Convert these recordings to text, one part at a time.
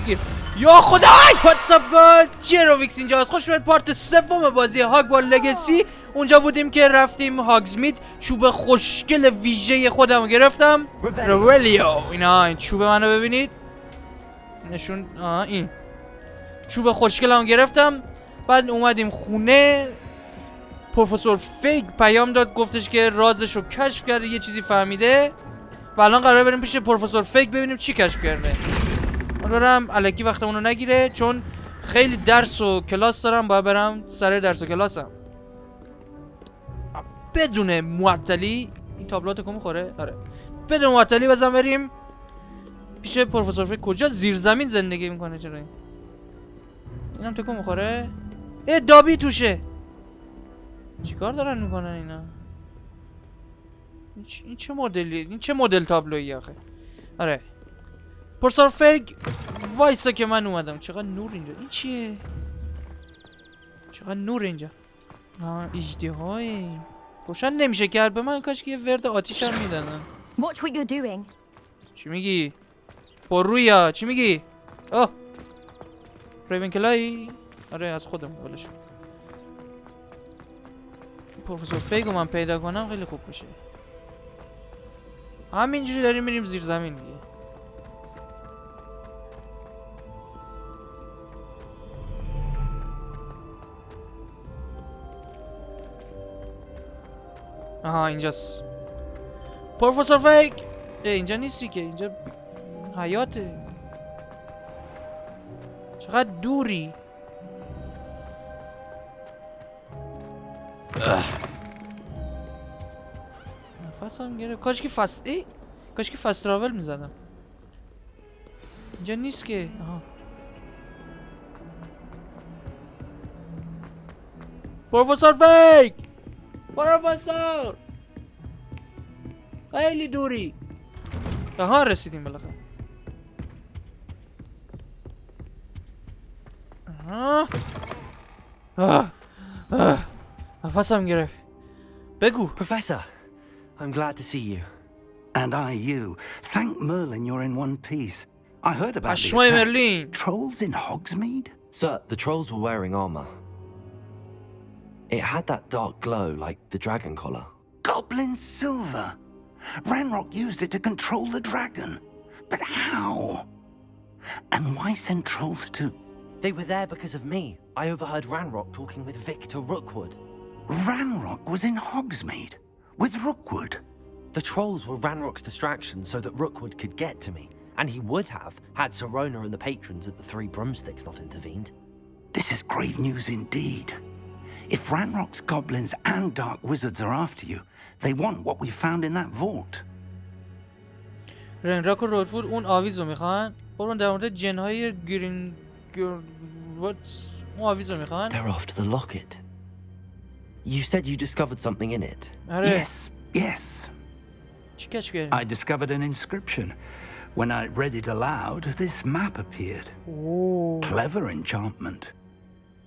بگیر. یا خدای واتساپ جیروویکس اینجاست. خوش اومدید پارت سوم بازی هاگوارتس لگسی. اونجا بودیم که رفتیم هاگزمید، چوب خوشگل ویژه خودم گرفتم، رولیو. این چوب منو ببینید، نشون این چوب خوشگلم گرفتم. بعد اومدیم خونه، پروفسور فیک پیام داد، گفتش که رازش رو کشف کرده، یه چیزی فهمیده و الان قراره بریم پیش پروفسور فیک ببینیم چی کشف کرده. برم الکی وقتمونو نگیره چون خیلی درس و کلاس دارم، باید برم سر درس و کلاسم بدون معطلی. این تابلوات کم میخوره؟ آره. بدون معطلی بزن بریم پیش پروفسور فیک. کجا؟ زیر زمین زندگی میکنه. چرا اینم تکون میخوره؟ دابی توشه. چیکار دارن میکنن اینا؟ این چه مدلیه؟ این چه مدل تابلویی آخه؟ آره. پروفسور فیک وایسا که من اومدم. چقدر نور اینجا. این چیه؟ چقدر نور اینجا. اژدهای روشن نمیشه کرد. به من کاش که یه ورد آتیش هم میدادن. Watch what you're doing. چی میگی؟ پر رویا چی میگی؟ اوه ریون کلایی؟ آره از خودم بولش. پروفسور فیگو من پیدا کنم خیلی خوب بشه. همینجوری داریم میریم زیر زمین دیگه. آها اینجاست. پروفسور فیک اینجا نیستی که، اینجا حیاته. چقدر دوری. نفسم گرفت. کاش که فست تراول میزدم. اینجا نیست که. آها. پروفسور فیک، پروفسور خیلی دوری. آها رسیدیم بالاخره. نفسم گرفت. بگو. Professor, I'm glad to see you. And I you. Thank Merlin you're in one piece. I heard about the Ashmoy attack. Merlin. Trolls in Hogsmeade? Sir, the trolls were wearing armor. It had that dark glow like the dragon collar. Goblin silver. Ranrock used it to control the dragon. But how? And why send trolls too? They were there because of me. I overheard Ranrock talking with Victor Rookwood. Ranrock was in Hogsmeade with Rookwood. The trolls were Ranrock's distraction so that Rookwood could get to me. And he would have had Sirona and the patrons at the Three Broomsticks not intervened. This is grave news indeed. If Ranrock's goblins and dark wizards are after you, they want what we found in that vault. رنراک و رودفود اون آویزو میخوان. برون در مورد جنهای گرین اون آویزو میخوان. They're after the locket. You said you discovered something in it. Yes. چی کشف کردی؟ I discovered an inscription. When I read it aloud, this map appeared. Oh. Clever enchantment.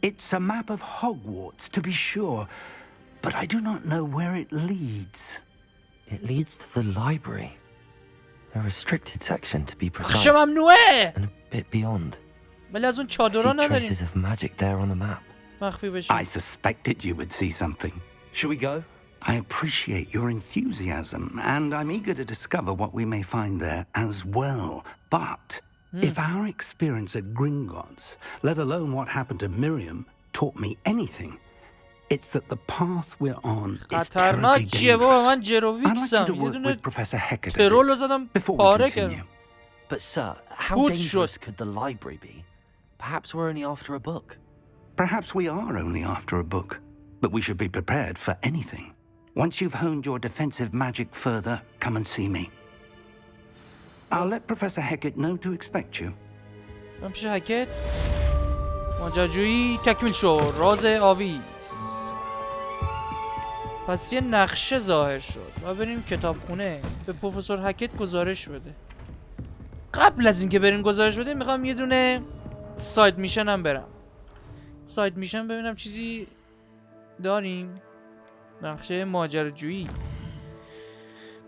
It's a map of Hogwarts, to be sure, but I do not know where it leads. It leads to the library. A restricted section, to be precise. خش ممنوعه. And a bit beyond. ولی از اون I چادرها see نداریم. traces of magic there on the map. مخفی بشیم. I suspected you would see something. Should we go? I appreciate your enthusiasm, and I'm eager to discover what we may find there as well. But if our experience at Gringotts, let alone what happened to Miriam, taught me anything, it's that the path we're on is terribly چیه بابا؟ من dangerous. I'd like you جروویکسم. to یه work دونه with Professor Hecat a ترول رو bit زدم before we پاره continue. کردم. But sir, how Good dangerous shot. could the library be? Perhaps we're only after a book. Perhaps we are only after a book, but we should be prepared for anything. Once you've honed your defensive magic further, come and see me. I'll let Professor Hecat know to expect you. من پیش هکت. ماجراجویی تکمیل شد. راز آویز. پس یه نقشه ظاهر شد. و بریم کتابخونه. به پروفسور هکت گزارش بده. قبل از اینکه بریم گزارش بده میخوام یه دونه ساید میشن هم برم. ساید میشن ببینم چیزی داریم. نقشه ماجراجویی.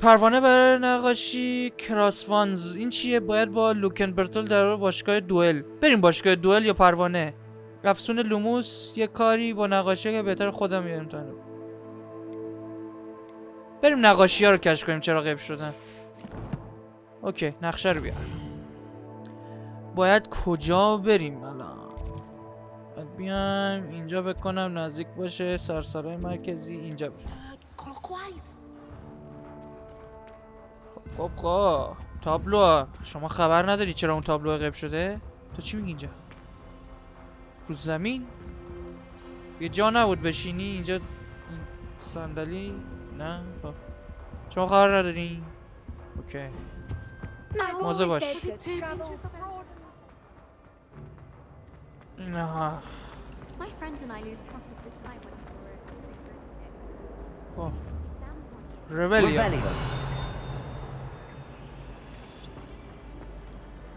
پروانه برای نقاشی کراسوانز. این چیه؟ باید با لوکنبرتل در باشگاه دوئل. بریم باشگاه دوئل یا پروانه؟ افسون لوموس یه کاری با نقاشی که بهتر خودم یه امتحانه. بریم نقاشی ها رو کشف کنیم چرا غیب شدن. اوکی نقشه رو بیار. باید کجا بریم الان؟ باید بیام اینجا بکنم نزدیک باشه سرسرای مرکزی. اینجا بریم. خب تابلو شما خبر نداری چرا اون تابلو غیب شده؟ تو چی میگی اینجا؟ رو زمین؟ یه جا نبود بشینی اینجا؟ صندلی؟ نه خب شما خبر ندارین؟ اوکی موزه باش. نه ربلیا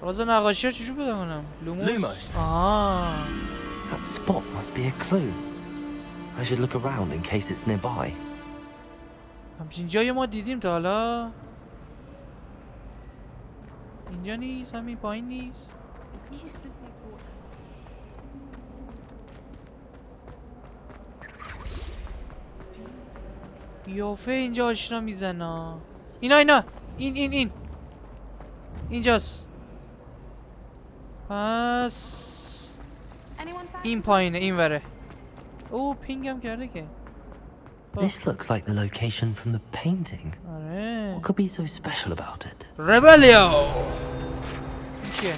راز نقاشی رو چجور پیدا کنم؟ لوموس. That spot must be a clue. I should look around in case it's nearby. همچین جایی ما دیدیم تا حالا؟ اینجا نیست؟ همین پایین نیست؟ قیافه اینجا آشنا میزنه. اینا این اینجاست. پس این پایینه این وره. او پینگم کرده که. This looks like the location from the painting. آره. What could be so special about it? ربلیو. چیه؟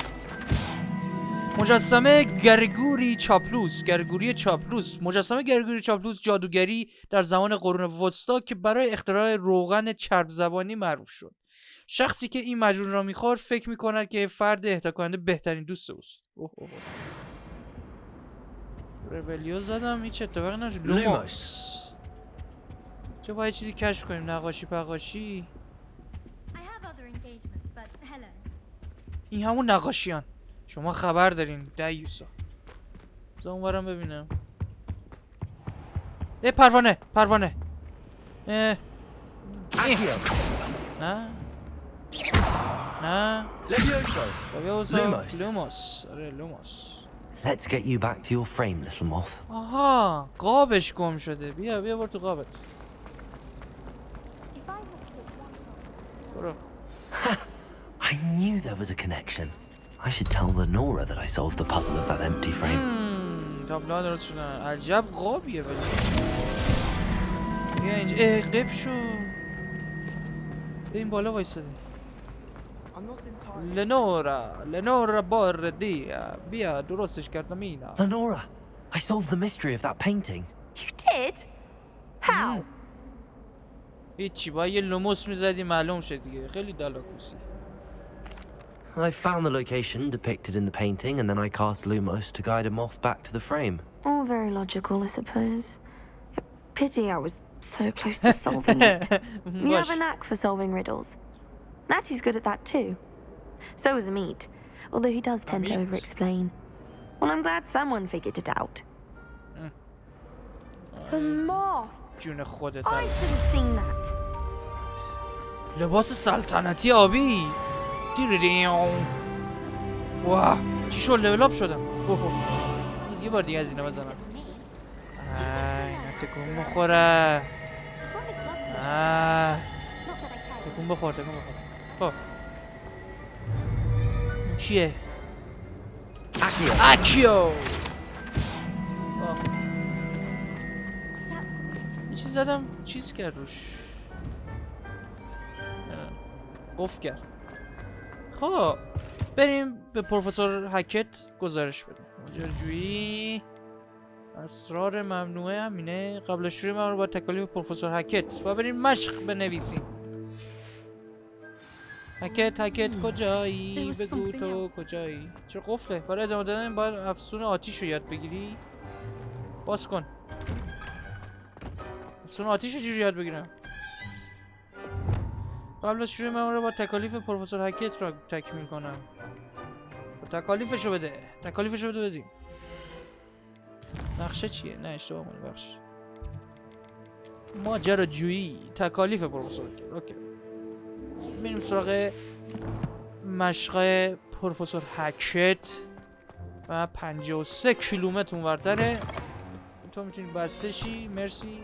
مجسمه گرگوری چاپلوس. مجسمه گرگوری چاپلوس جادوگری در زمان قرون وسطا که برای اختراع روغن چرب زبانی معروف شد. شخصی که این مجنون را میخورد فکر میکند که فرد اهدا کننده بهترین دوست اوست. ربلیو زدم هیچ اتفاقی نشد. لوموس چه باید چیزی کشف کنیم؟ نقاشی پقاشی. این همون نقاشیان. شما خبر دارین دیوسا. بذار اونورم ببینم. پروانه نه لوموس. آره لوموس. Let's get you back to your frame, little moth. آها قابش گم شده. بیا برو تو قابت. برو. I knew there was a connection. I should tell Lenora that I solved the puzzle of that empty frame. تابلوها درست شدن. عجب قابیه ولی. بیا اینجا. قیب شو. این بالا وایساده. لنورا باردیا. بیا درستش کردم اینا. Lenora, I solved the mystery of that painting. You did? How? هیچی با یه لوموس میزدی معلوم شد دیگه. خیلی دالاکوسی. I found the location depicted in the painting and then I cast Lumos to guide a moth back to the frame. All very logical, I suppose. Pity I was so close to solving it. You have a knack for solving riddles. Natty's good at that too. So is Amit, although he does tend to over-explain. Well, I'm glad someone figured it out. The moth! جون خودت. I should have seen that. لباس سلطنتی آبی. دیردیم. واه چی شد؟ لول اپ شدم. یه بار دیگه از اینا بزنم. نه تکون بخوره. تکون بخور. خب چیه؟ اکیو. یه چیز زدم چیز کرد روش. قفل کرد. خب بریم به پروفسور هکت گزارش بدیم. ماجراجویی اسرار ممنوعه همینه. قبل از شروع من رو با تکالیف پروفسور هکت با بریم مشق بنویسیم. هکت کجایی؟ بگو تو کجایی؟ چرا قفله؟ برای ادامه دادن باید افسون آتیش رو یاد بگیری. باز کن. افسون آتیش رو چجوری یاد بگیرم؟ قبل از شروع من رو با تکالیف پروفسور هکت را تکمیل کنم. تکالیفشو بده بدیم. نقشه چیه؟ نه اشتباه کنم بخش. ماجراجویی تکالیف پروفسور هکت. اوکی میریم سراغ مشق پروفسور هکت و 53 کیلومتر اونوردره. تو میتونی بسته شی. مرسی.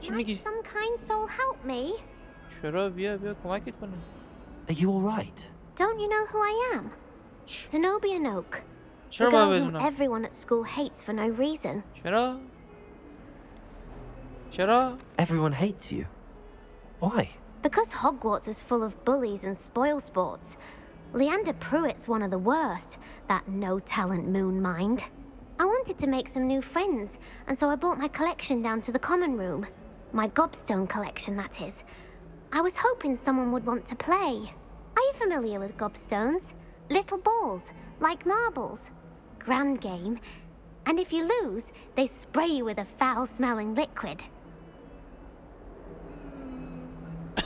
چی میگی؟ Some kind soul help me. چرا؟ بیا کمکت کنم. Are you alright? Don't you know who I am? Zenobia Noak. The چرا girl باید whom بدونم؟ everyone at school hates for no reason. چرا؟ Everyone hates you. Why? Because Hogwarts is full of bullies and spoil sports. Leander Pruitt's one of the worst, that no-talent moon mind. I wanted to make some new friends, and so I brought my collection down to the common room. My gobstone collection, that is. I was hoping someone would want to play. Are you familiar with gobstones? Little balls, like marbles. Grand game. And if you lose, they spray you with a foul-smelling liquid.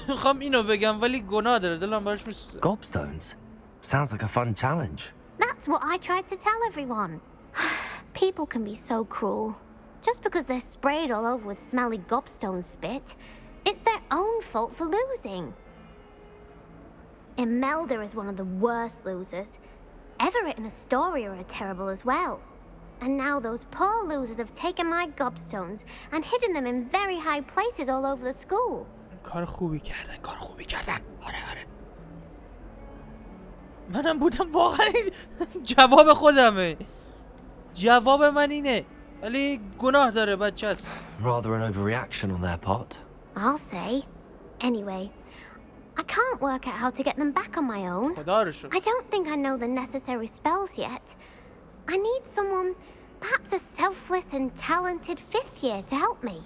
میخوام اینو بگم ولی گناه داره. دلم براش میسوزه. Gobstones? Sounds like a fun challenge. That's what I tried to tell everyone. People can be so cruel. Just because they're sprayed all over with smelly gobstone spit, it's their own fault for losing. Imelda is one of the worst losers. Everett and Astoria are terrible as well. And now those poor losers have taken my gobstones and hidden them in very high places all over the school. کار خوبی کردن. آره. منم بودم واقعا جواب خودمه. جواب من اینه. ولی گناه داره بچه است. Rather an overreaction on their part. I'll say. Anyway, I can't work out how to get them back on my own. خدا رو شکر. I don't think I know the necessary spells yet. I need someone, perhaps a selfless and talented fifth year to help me.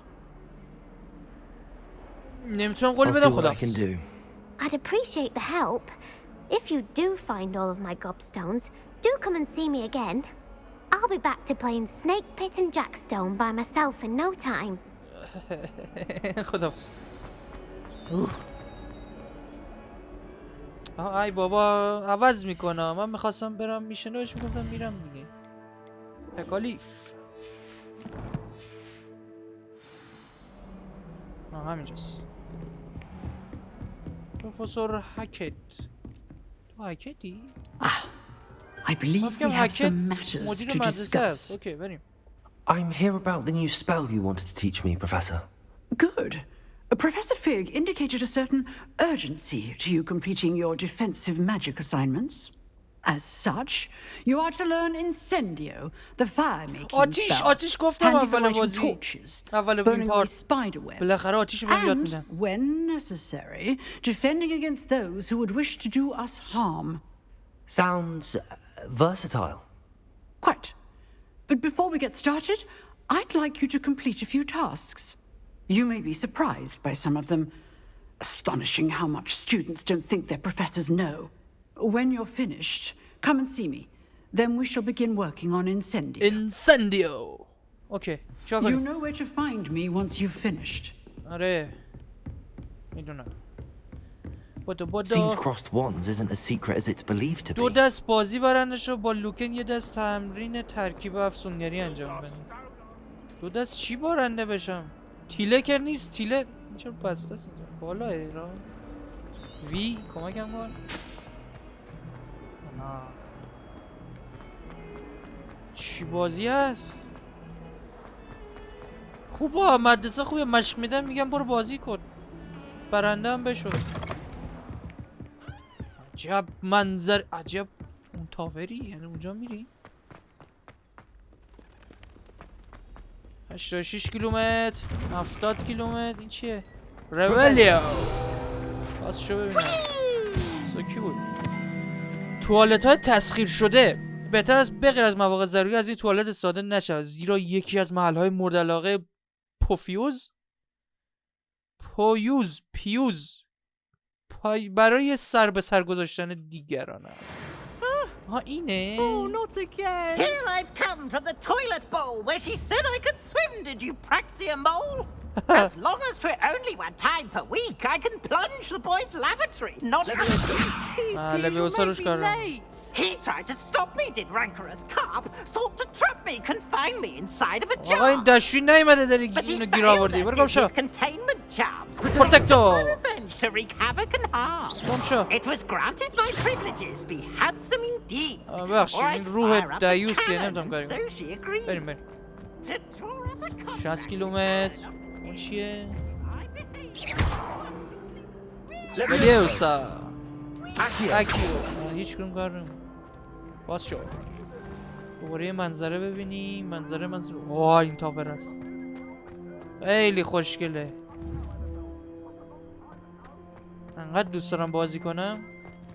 نمیتونم قول I'll see بدم what I can خداحافظ. do. I'd appreciate the help. If you do find all of my gobstones, do come and see me again. I'll be back to playing Snake Pit and Jackstone by myself in no time. خداحافظ. ای بابا عوض میکنم. من میخواستم برم میشنوش میگفتم میرم دیگه. تکالیف. همینجاست. پروفسور هکت. تو هکتی؟ I believe we have some matters مدیر to مدرسه است. discuss. اوکی بریم. I'm here about the new spell you wanted to teach me, Professor. Good. Professor Fig indicated a certain urgency to you completing your defensive magic assignments. As such, you are to learn Incendio, the fire-making spell. آتیش گفتم handy for اول lighting بازی. torches, اول burning این away پارت. spider webs, بالاخره آتیش رو بهم یاد and, میدن. when necessary, defending against those who would wish to do us harm. Sounds versatile. Quite. But before we get started, I'd like you to complete a few tasks. You may be surprised by some of them. Astonishing how much students don't think their professors know. When you're finished, come and see me. Then we shall begin working on Incendio. Incendio. اوکی. چیکار You کنیم؟ know where to find me once you've finished. آره. میدونم. Seems بدو. crossed wands isn't as secret as it's believed to دو be. دست بازی برنده شو با لوکن یه دست تمرین ترکیب افسونگری انجام بدیم. دو دست چی بارنده بشم؟ تیله که نیست. تیله چرا بسته است اینجا؟ بالا ایران وی کمکم کن. چی بازی هست؟ خوبه مدرسه خوبه مشق میدن میگم برو بازی کن. برنده هم بشو. عجب منظر. عجب اون تاوری یعنی اونجا میری؟ 86 کیلومتر 70 کیلومتر. این چیه؟ رولیو. باز شو ببینم. سوکی بود. توالت های تسخیر شده بهتر از بغیر از مواقع ضروری از این توالت استفاده نشود، زیرا یکی از محل های مورد علاقه پیوز برای سر به سر گذاشتن دیگران است. ها اینه. Oh, not again! Here I've come from the toilet bowl where she said I could swim, did you praxia mole? As long as we're only one time per week, I can plunge the boys' lavatory. Not for لویوسا روش کار رو. He tried to stop me, did rancorous carp. Sought to trap me, confine me inside of a jar. آقا این دشوی نیومده داری But he اینو گیر failed آوردی. us برو گم with شو. his containment charms. Protector. For revenge to wreak havoc and harm. گم شو. It was granted my privileges be handsome indeed. بخشید Or این I'd روح fire up the دیوسیه cannon, نمیتونم and کاری so she agreed. بریم بریم To draw up a contract. 60 کیلومتر اون چیه؟ I behaved. لویوسا اکیو هیچ کنم کار نمیم باز شو دوباره یه منظره ببینیم منظره وای این تاپر هست خیلی خوشگله انقدر دوست دارم بازی کنم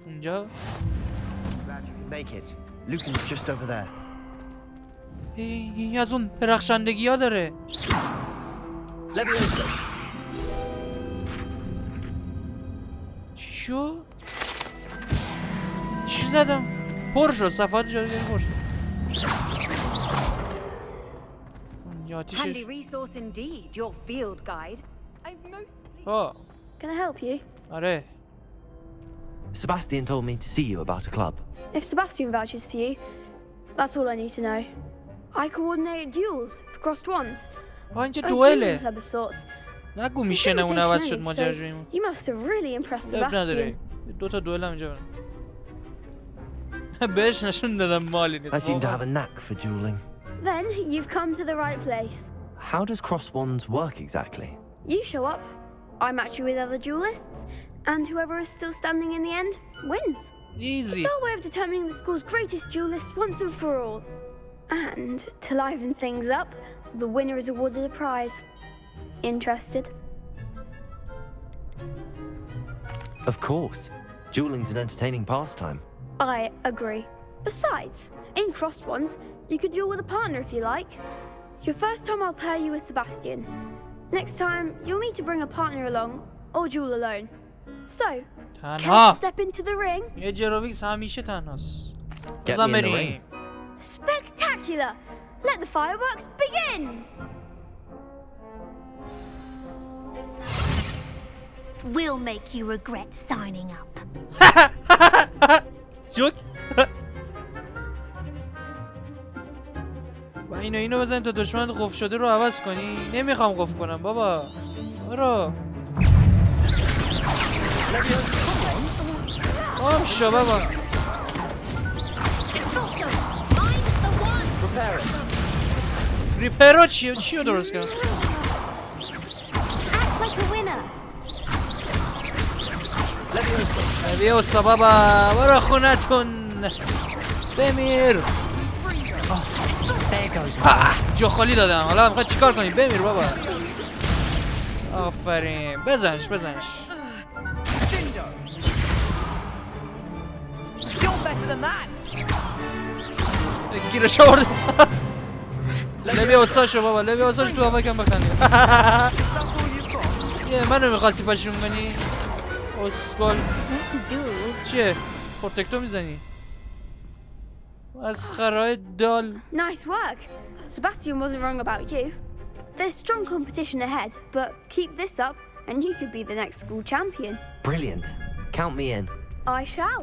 اینجا Make it. Lucan's just over there. این از اون درخشندگی ها داره Leviosa. چی شو؟ چی زدم؟ پر شد صفحات جادوگری پر شد یا آتیشش Handy resource indeed, your field guide. I'm most آه Can I help you? آره Sebastian told me to see you about a club. If Sebastian vouches for you, that's all I need to know. I coordinate duels for crossed ones. اینجا A dueling دوئله club of sorts. نگو It's میشنه اون عوض شد invitation only, ماجراجوییمون so you must have really impressed اب نداره Sebastian. 2 تا دوئل هم اینجا برن بهش نشون دادم مالی I نیست seem to have واقعا. a knack for dueling. Then you've come to the right place. How does cross wands work exactly? You show up, I match you with other duelists, and whoever is still standing in the end wins. Easy. It's our way of determining the school's greatest duelist once and for all. And to liven things up, the winner is awarded a prize. Interested? Of course. Dueling's an entertaining pastime. I agree. Besides, in crossed ones, you could duel with a partner if you like. Your first time I'll pair you with Sebastian. Next time, you'll need to bring a partner along, or duel alone. So, care to تنها step into the ring? یه جروویکس همیشه تنهاست Get me بزن in the بریم ring. Spectacular! Let the fireworks begin! We'll make you regret signing up. جوک و اینو بزن تا دشمن قفل شده رو عوض کنی نمیخوام قفل کنم بابا برو آم شو بابا ریپرو چیو درست کنم Act like a winner. لویوسا بابا برو خونتون بمیر جو خالی دادم حالا میخواد چیکار کنی بمیر بابا آفرین بزنش You're better than that. گیرش آورد لویوسا شو بابا لویوسا شو تو هوا کم بخندی That's all you've got. یه منو میخواستی پشیمون کنی اسکل What's a duel? چیه پروتکتو میزنی مسخرهای دال Nice work. Sebastian wasn't wrong about you. There's strong competition ahead, but keep this up and you could be the next school champion. Brilliant. Count me in. I shall.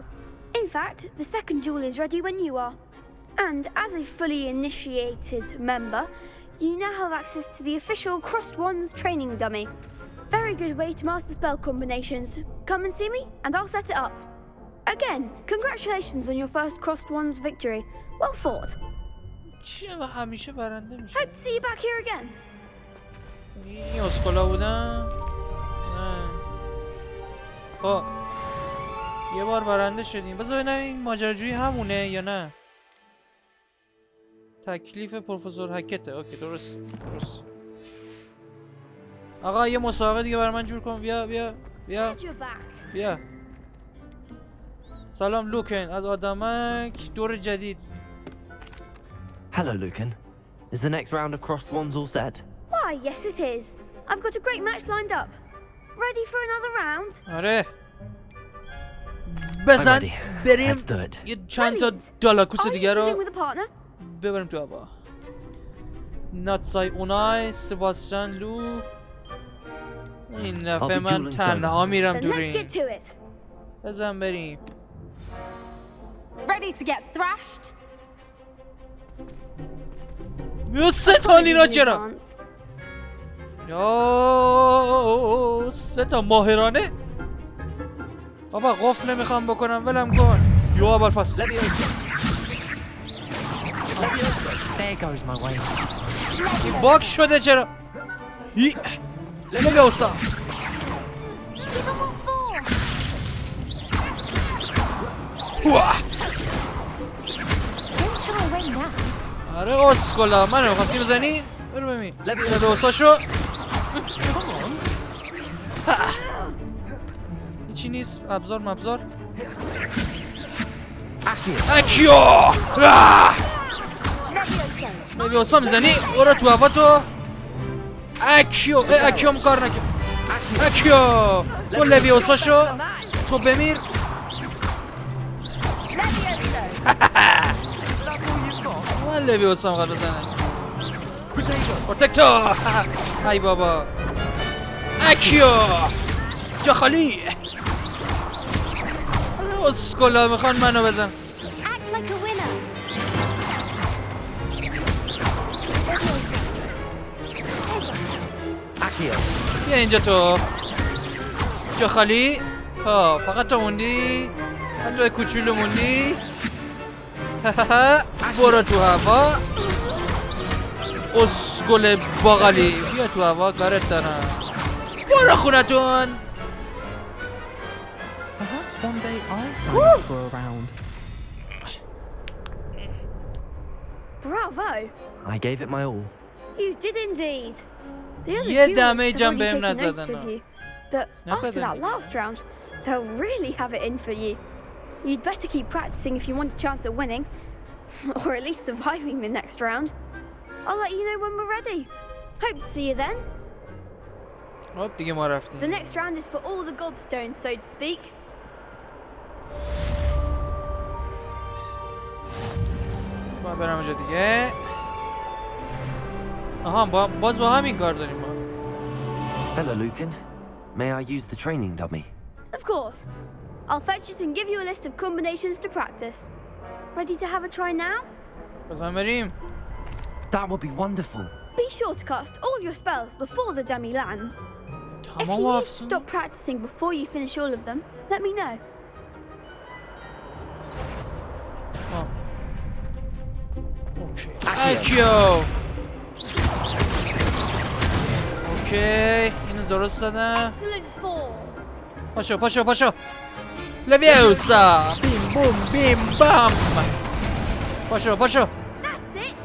In fact, the second duel is ready when you are. And as a fully initiated member, you now have access to the official Crossed Wands training dummy. Very good way to master spell combinations. Come and see me, and I'll set it up. Again, congratulations on your first Crossed Wands victory. Well fought. چیه همیشه برنده میشه Hope to see you back here again. این اسکولا بودم نه خب یه بار برنده شدیم بذار ببینم این ماجراجویی همونه یا نه تکلیف پروفسور هکته اوکی درست آقا یه مسابقه دیگه برای من جور کن بیا Glad you're back. بیا سلام لوکن از آدمک دور جدید Hello, Lucan. Is the next round of crossed wands all set? Why, yes it is. I've got a great match lined up. Ready for another round? آره I'm بزن ready. بریم Let's do it. یه چند تا Brilliant. دالاکوس Are you دیگه dueling رو with a partner? ببریم تو هوا ناتسای اونای سباستیان لو این دفعه من تنها میرم Then دور let's این. get to it. بزن بریم. Ready to get thrashed? یا سه تا اینا چرا؟ یا سه تا ماهرانه؟ بابا قفل نمیخوام بکنم ولم کن. یو اول فصل. There goes my way. این باک شده چرا؟ لبیوسا. آره اسکولا من نمیخواستی بزنی؟ برو ببین لبیوسا شو. هیچی نیست. ابزار اکیو. لبیوسا میزنی؟ برو تو هوا تو. اکیو هم کار نکرد. اکیو تو لبیوسا شو. تو بمیر. من لبیوسا هم قرار بزنم. پروتکتور. ای بابا اکیو جا خالی. اسکولا میخوان منو بزن. Act like a winner. بیا اینجا تو. جا خالی. ها فقط تو موندی. تو کوچولو موندی. برو تو هوا. اسکول باقالی بیا تو هوا کارت دارم. برو خونتون. Perhaps one day I'll sign up for a round. Bravo. I gave it my all. You did indeed. The other یه duelists دمه have جم already بهم taken notice نزدن. of you. But after that last round, they'll really have it in for you. You'd better keep practicing if you want a chance at winning. Or at least surviving the next round. I'll let you know when we're ready. Hope to see you then. خب دیگه ما رفتیم. The next round is for all the gobstones, so to speak. ما برم اونجا دیگه. آها باز با همین کار داریم ما. Hello, Lucan. May I use the training dummy? Of course. I'll fetch it and give you a list of combinations to practice. Ready to have a try now? بازم بریم. That would be wonderful. Be sure to cast all your spells before the dummy lands. If تمام you need to افسون. stop practicing before you finish all of them, let me know. اوکی. اکیو. اوکی اینو درست زدم. Excellent form. پاشو لویوسا بیم بوم بیم بام. پاشو That's it.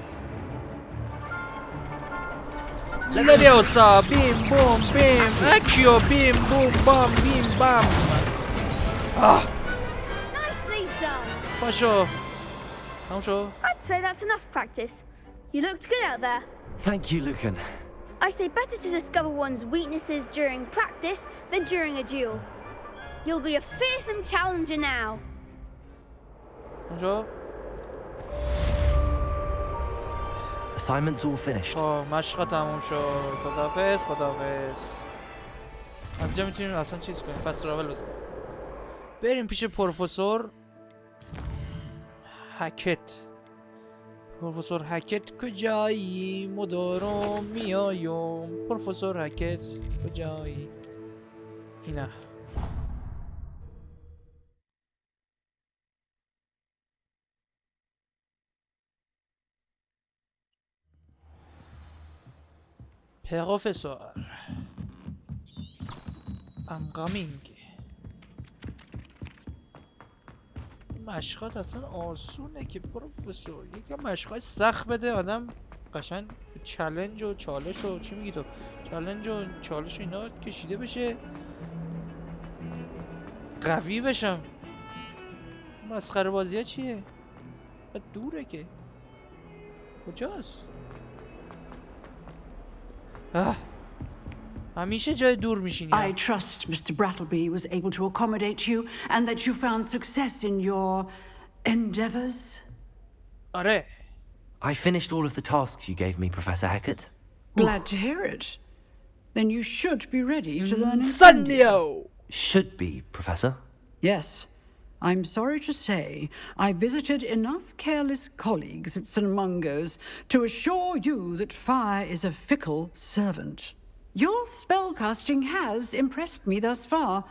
لویوسا بیم بوم بیم اکیو بیم بوم بام بیم بام. Nicely done. پاشو تموم شو. I'd say that's enough practice. You looked good out there. Thank you, Lucan. I say better to discover one's weaknesses during practice than during a duel. You'll be a fearsome challenger now. اونجا Assignment's all finished. مشق تموم شد. خداحافظ. از اینجا میتونیم اصلا چیز کنیم. فست راول بزنیم. بریم پیش پروفسور هکت. پروفسور هکت کجایی؟ مدارم میایم. پروفسور هکت کجایی؟ اینه. پروفسور I'm coming. مشقات اصلا آسونه که پروفسور. یکم مشقات سخت بده آدم قشنگ چالش و چالش و چی میگی تو؟ چالش و چالش و اینا کشیده بشه قوی بشم. مسخره بازی ها چیه؟ دوره که کجاست؟ همیشه جای دور میشینی. I trust Mr. Brattleby was able to accommodate you and that you found success in your endeavors. آره. I finished all of the tasks you gave me, Professor Hackett. Glad to hear it. then you should be ready to learn Incendio. Incendio! Should be, Professor. Yes. I'm sorry to say, I visited enough careless colleagues at St. Mungo's to assure you that fire is a fickle servant. Your spellcasting has impressed me thus far,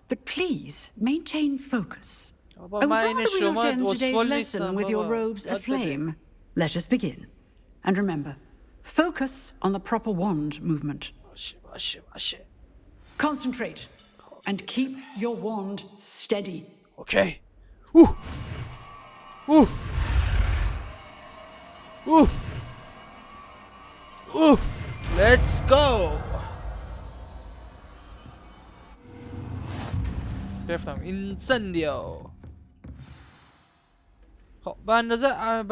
but please maintain focus. I would rather we not end today's lesson with your robes aflame. Let us begin. And remember, focus on the proper wand movement. Concentrate and keep your wand steady. Okay. Ooh. Ooh. Ooh. Ooh. Let's go. گرفتم اینسندیو. خب به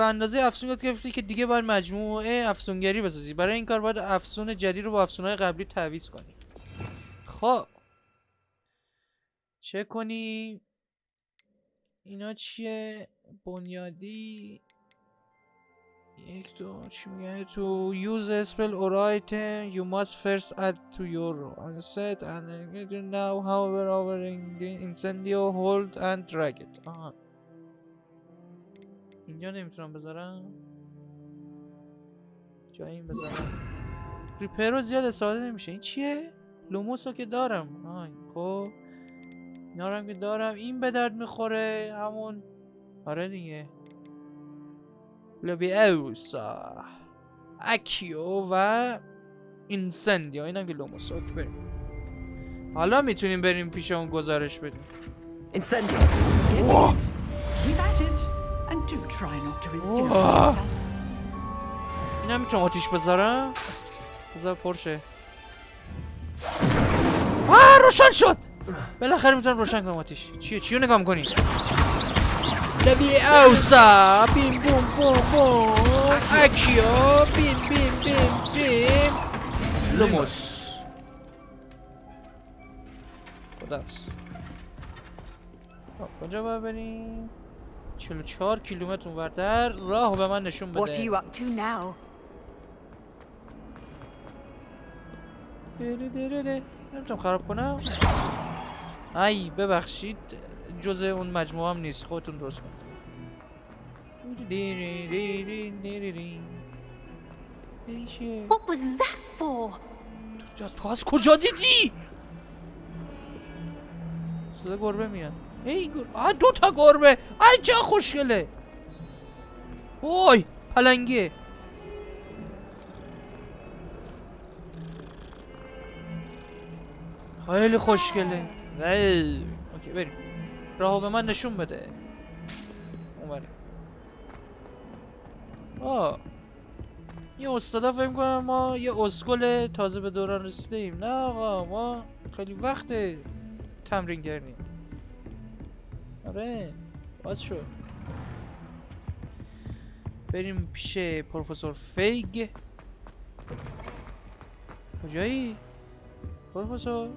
اندازه افسون یاد گرفتی که دیگه باید مجموعه افسونگری بسازی. برای این کار باید افسون جدید رو با افسونهای قبلی تعویض کنی. خب چه کنی؟ اینا چیه؟ بنیادی یک دو چی میگه؟ To use a spell or item you must first add to your set and now however over the incendio hold and drag it. آها اینجا نمیتونم بذارم، جای این بذارم. ریپر رو زیاد استفاده نمیشه. این چیه؟ لوموس رو که دارم. خب اینا رو هم که دارم. این به درد میخوره همون. آره دیگه لویوسا اکیو و اینسندیو. این هم که لوموس. اوکی بریم. حالا میتونیم بریم پیش اون گزارش بدیم. Incendio. Keep at it, and do try not to insinuate yourself. این هم میتونم آتیش بذارم. بذار پرشه. روشن شد. بالاخره میتونم روشن کنم آتیش. چیو نگاه میکنی؟ لویوسا بیم بوم بوم بوم اکیو بیم بیم بیم بیم لوموس. خداحافظ. کجا باید بریم؟ 44 کیلومتر اونورتر. راه به من نشون بده. What are you up to now? نمیتونم خراب کنم. ای ببخشید جزء اون مجموعه هم نیست. خودتون درست کنید. What was that for? تو از کجا دیدی؟ صدا گربه میاد. ای گربه. دو تا گربه. ای چه خوشگله. وای پلنگه. خیلی خوشگله. اوکی بریم. راهو به من نشون بده. اومد. یه استادا فکر کنم ما یه اسکل تازه به دوران رسیده ایم. نه آقا ما خیلی وقت تمرین کردیم. آره باز شد. بریم پیش پروفسور فیگ. کجایی؟ پروفسور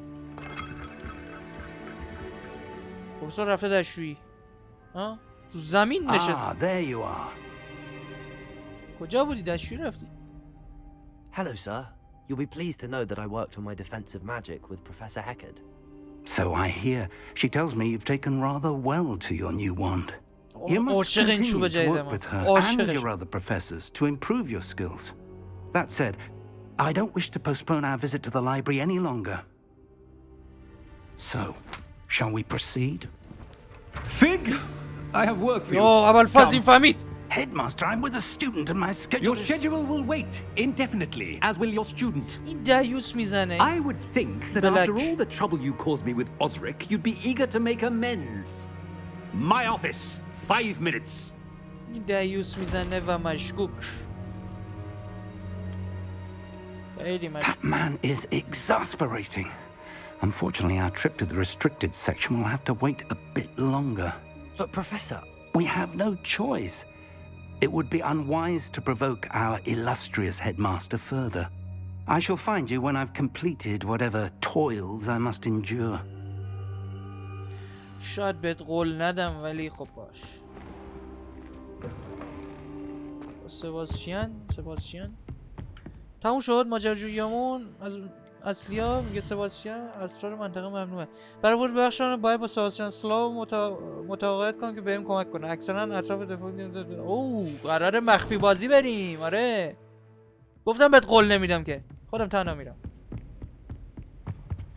رفته دشویی. تو زمین نشست. There you are. کجا بودی؟ دشویی رفتی؟ Hello, sir. You'll be pleased to know that I worked on my defensive magic with Professor Heckard. So I hear. She tells me you've taken rather well to your new wand. You must continue to work with her and your other professors to improve your skills. That said, I don't wish to postpone our visit to the library any longer. So, shall we proceed? Fig, I have work for you. ابوالفضل فهمید. Headmaster, I'm with a student and my schedule Your schedule will wait indefinitely, as will your student. این دایوس میزنه. I would think that after all the trouble you caused me with Osric, you'd be eager to make amends. My office, 5 minutes. این دایوس میزنه و مشکوک. That man is exasperating. Unfortunately, our trip to the restricted section will have to wait a bit longer. But Professor... We have no choice. It would be unwise to provoke our illustrious headmaster further. I shall find you when I've completed whatever toils I must endure. شاید بهت قول ندم ولی خب باش. سباسیان تموم شد ماجراجوییامون. اصلی ها میگه سباسیان اسرار منطقه ممنوعه. برای ورود به بخشان باید با سباسیان سلاو متقاعد کنم که بهم کمک کنه. اکثرا اطراف دفاع اوه قرار مخفی بازی بریم. آره گفتم بهت قول نمیدم که خودم تنها میرم.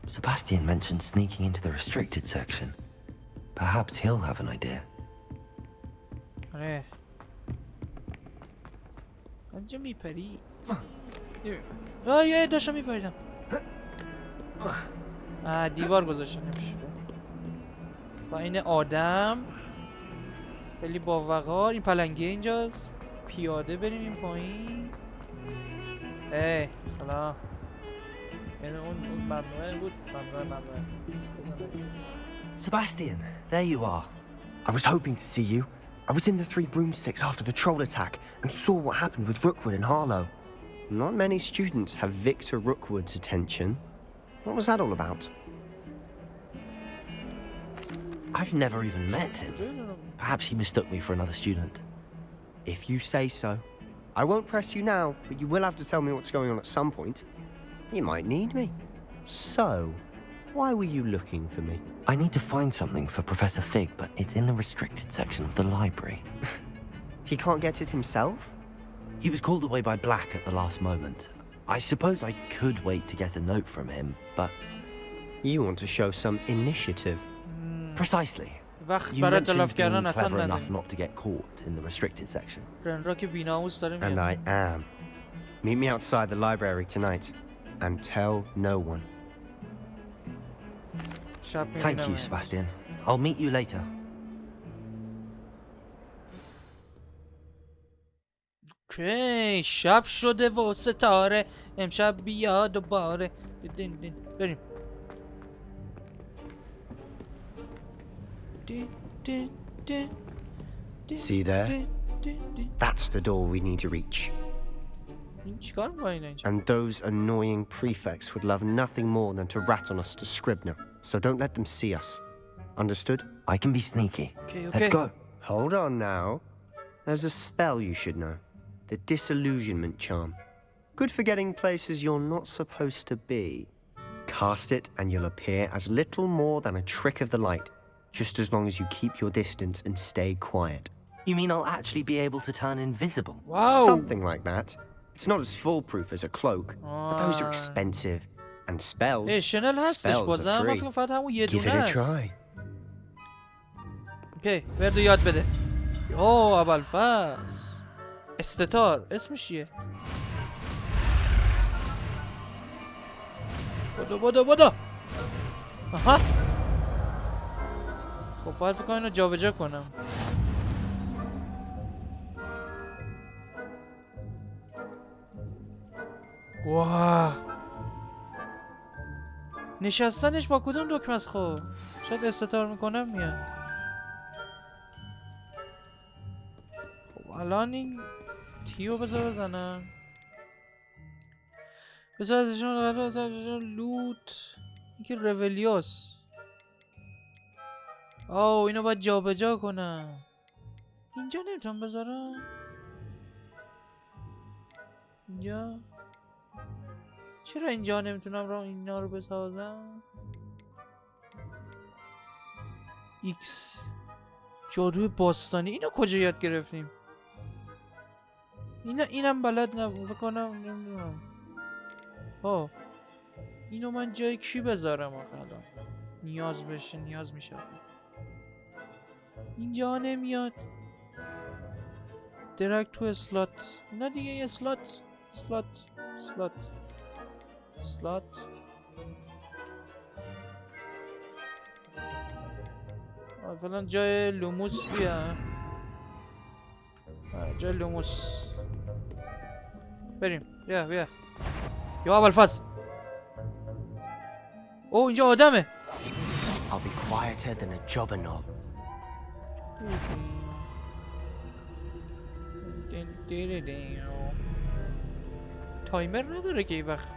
Sebastian mentioned sneaking into the restricted section. Perhaps he'll have an idea. آره اینجا میپری. یه داشتم میپریدم. دیوار گذاشتم نمیشه. با این آدم خیلی با وقار. این پلنگیه اینجاست. پیاده بریم این پایین. سلام. یعنی اون ممنوعه بود. ممنوعه. Sebastian, there you are. I was hoping to see you. I was in the Three Broomsticks after the troll attack and saw what happened with Rookwood and Harlow. Not many students have Victor Rookwood's attention. What was that all about? I've never even met him. Perhaps he mistook me for another student. If you say so. I won't press you now, but you will have to tell me what's going on at some point. You might need me. So, why were you looking for me? I need to find something for Professor Fig, but it's in the restricted section of the library. He can't get it himself? He was called away by Black at the last moment. I suppose I could wait to get a note from him, but... You want to show some initiative. Precisely. You mentioned being clever enough not to get caught in the restricted section. And I am. Meet me outside the library tonight, and tell no one. Thank you, Sebastian. I'll meet you later. اوکی شب شده و ستاره امشب بیا دوباره. بریم. See there? That's the door we need to reach. And those annoying prefects would love nothing more than to rat on us to Scribner, so don't let them see us. Understood? I can be sneaky. Okay. Let's go. Hold on now. There's a spell you should know. The Disillusionment Charm. Good for getting places you're not supposed to be. Cast it and you'll appear as little more than a trick of the light, just as long as you keep your distance and stay quiet. You mean I'll actually be able to turn invisible? Wow. Something like that. It's not as foolproof as a cloak, but those are expensive. And spells, spells are free. Give it a try. اوکی بردو یاد بده. اوه ابوالفضل استتار اسمش چیه؟ بدو آها خب باید فکر کنم اینو جا به جا کنم. واه نشستنش با کدوم دکمه است؟ خب شاید استتار میکنم میاد. خب الان این تیو بذار بزنم. بذار ازشون لوت اینکه رولیوس. آه اینو باید جا به جا کنم. اینجا نمیتونم بذارم. اینجا چرا اینجا نمیتونم را اینا رو بسازم؟ ایکس جادوی باستانی اینو کجا یاد گرفتیم؟ اینم بلد نبود فکر کنم. نمیدونم. اینو من جای کی بذارم آخه الان نیاز بشه نیاز میشه. اینجا نمیاد. درک تو اسلات. نه دیگه یه اسلات فعلا جای لوموس بیا. جای لوموس بریم. بیا یا ابوالفضل. اوه اینجا آدمه. I'll be quieter than a jobberknoll. تایمر نداره که این وقت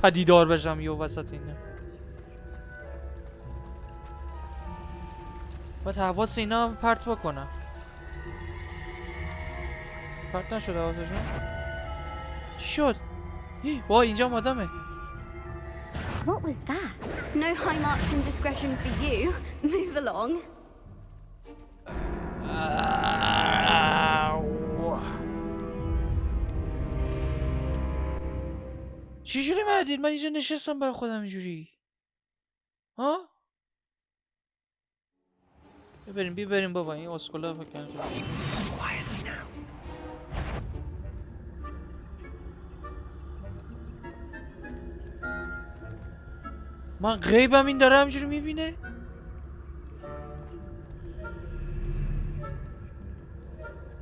پدیدار بشم یه وسط اینه. باید حواس اینا پرت بکنم. پرت نشد حواسشون. چی شد؟ وای اینجا آدمه. What was that? No high marks in discretion for you. Move along. چجوری مردید؟ من اینجا نشستم برای خودم اینجوری. ها؟ ببریم بابا این اسکولا بکنم. من غیبم این داره همجوری میبینه؟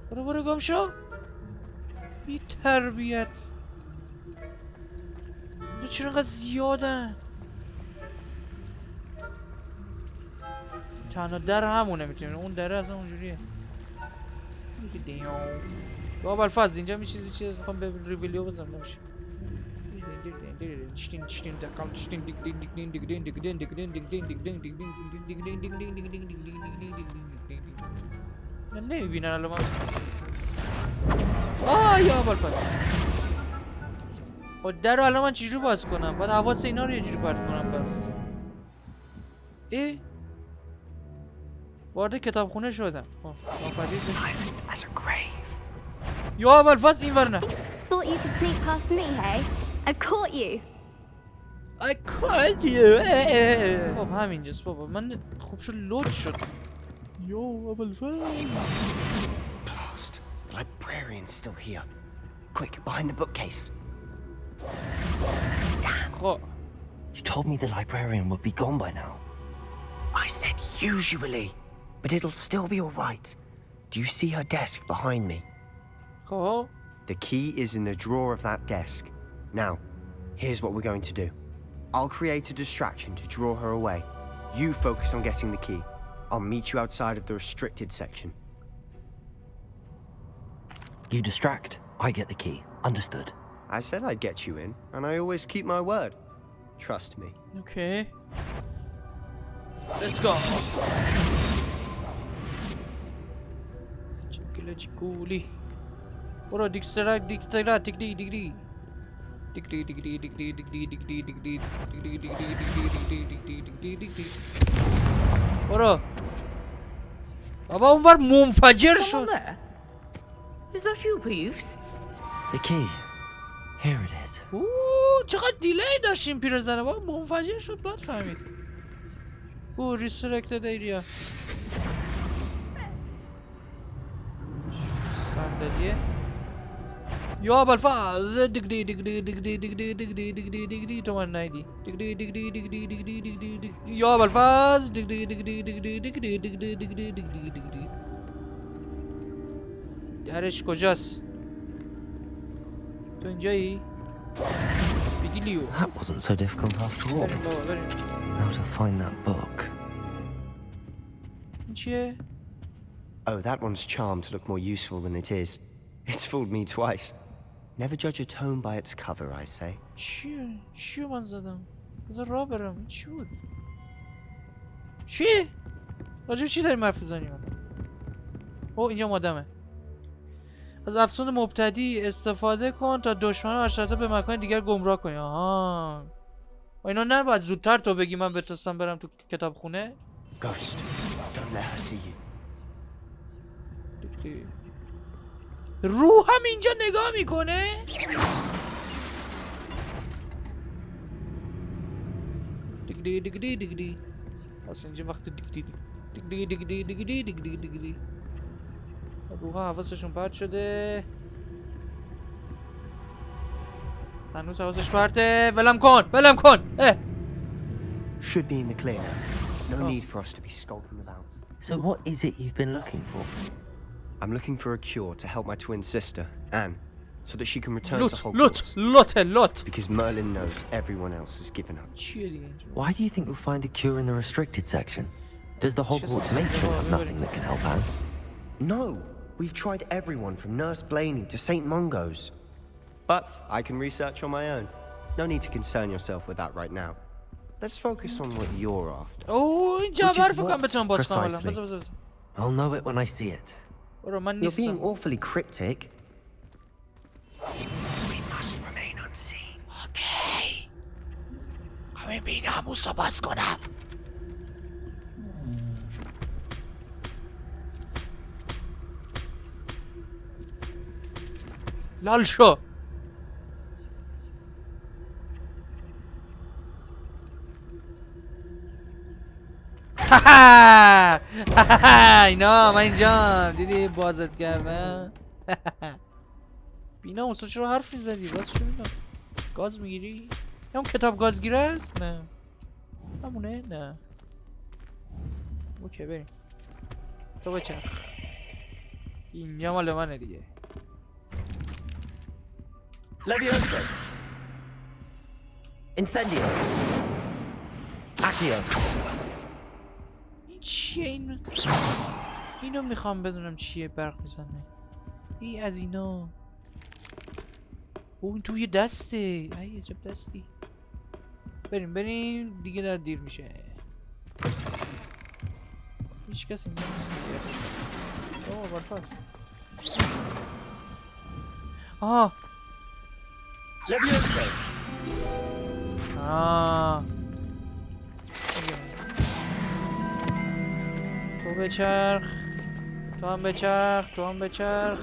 برو گم شو. بی تربیت. اینا چرا انقدر زیادن؟ تنها در همونه میتونیم. اون دره از اونجوریه. بابا الفاظ اینجا می چیزی میخوام به ریویلیو بزنم نمیشه. من نمیبینن الان من. یا بالفاز خود در رو الان من چجوری باز کنم؟ باید حواس اینا رو یه جوری پرت کنم بس. وارد کتابخونه شدم. یا بالفاز این ور نه. Thought you could sneak past me, hey? I've caught you. I caught you. خب همینجاست بابا. من خوب شد لود شد. یا بالفاز. Blast. The librarian's still here. Quick, behind the bookcase. خب. You told me the librarian would be gone by now. I said usually, but it'll still be all right. Do you see her desk behind me? خب. The key is in the drawer of that desk. Now, here's what we're going to do. I'll create a distraction to draw her away. You focus on getting the key. I'll meet you outside of the restricted section. You distract, I get the key. Understood? I said I'd get you in, and I always keep my word. Trust me. Okay. Let's go. Chikuli. برو دیکستراک دیکستراک دیگری برو بابا اونور منفجر شد. Is that you, Peeves? The key. Here it is. چقدر دیلی داشتیم پیرزنه بابا منفجر شد باید فهمید. ریسترکتد ایریا صندلیه یا بالفاز دیگری تو من نایدی دیگری یا بالفاز دیگری درش کجاست؟ تو اینجایی؟ بگی لیو. That wasn't so difficult after all. How to find that book. چیه؟ Oh, that one's charmed to look more useful than it is. It's fooled me twice. Never judge a tome by its cover, I say. چیه من زدم؟ بذار راه برم. چی بود؟ چی؟ راجب چی داریم حرف بزنیم؟ اینجا مادمه. از افسون مبتدی استفاده کن تا دشمن و حشراتا به مکان دیگر گمراه کنی. آها. اینا نباید زودتر تو بگی من بتونستم برم تو کتابخونه؟ Ghost, don't let her see you. روح هم اینجا نگاه میکنه؟ دیگری اصلا اینجا وقت دیگری روح ها حواسشون پرت شده. هنوز حواسش پرته. ولم کن Should be in the clear now. No need for us to be skulking about. So what is it you've been looking for? I'm looking for a cure to help my twin sister, Anne, so that she can return to Hogwarts. Lot. Because Merlin knows everyone else has given up. Why do you think you'll find a cure in the restricted section? Does the Hogwarts matron have nothing that can help Anne? No! We've tried everyone from Nurse Blaney to St. Mungo's. But I can research on my own. No need to concern yourself with that right now. Let's focus on what you're after. اینجا حرف کنم بتونم باز کنم. بذار. I'll know it when I see it. You're being awfully cryptic. We must remain unseen. Okay. I همین بیناموس رو باز کنم. لال شو. اینا من اینجا دیدی بازت کردم. بینا تو چرا حرف میزدی؟ باز چه میدونم گاز میگیری؟ اون کتاب گازگیره است؟ نه همونه؟ نه اوکی بریم. تو بچه اینجا مال منه دیگه. Levioso. Incendio. Accio. این چیه این؟ اینو میخوام بدونم چیه برق میزنه. این از اینا. اون توی دسته. ای عجب دستی. بریم دیگه در دیر میشه. هیچ کس اینجا نیست دیگه. اوه برفاست. آها Levioso. تو بچرخ. تو هم بچرخ.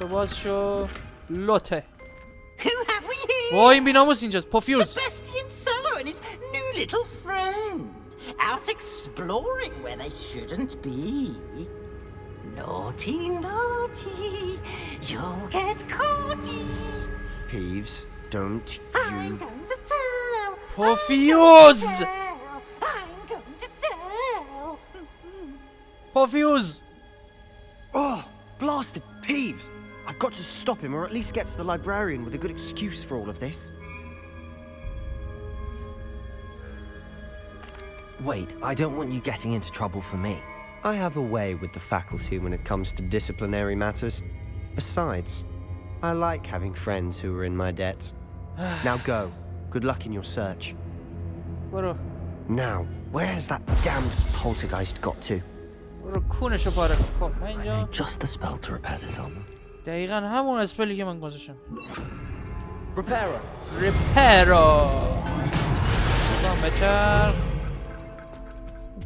تو باز شو. لوته. Who have we here? وای این بیناموس اینجاست. پوفیوز. Sebastian Solo and his new little friend. Out exploring where they shouldn't be. Naughty, you'll get caughty. Peeves, don't I'm you... going to tell. پوفیوز. I'm going to tell. پوفیوز. Oh, blasted Peeves! I've got to stop him, or at least get to the librarian with a good excuse for all of this. Wait, I don't want you getting into trouble for me. I have a way with the faculty when it comes to disciplinary matters. Besides, I like having friends who are in my debt. Now go. Good luck in your search. برو. Now, where has that damned poltergeist got to? برو کونشو پاره کن. خب من I اینجا know just the spell to repair this armor. دقیقا همون اسپلی که من گذاشتم. Reparo. ریپرو. تو بچرخ.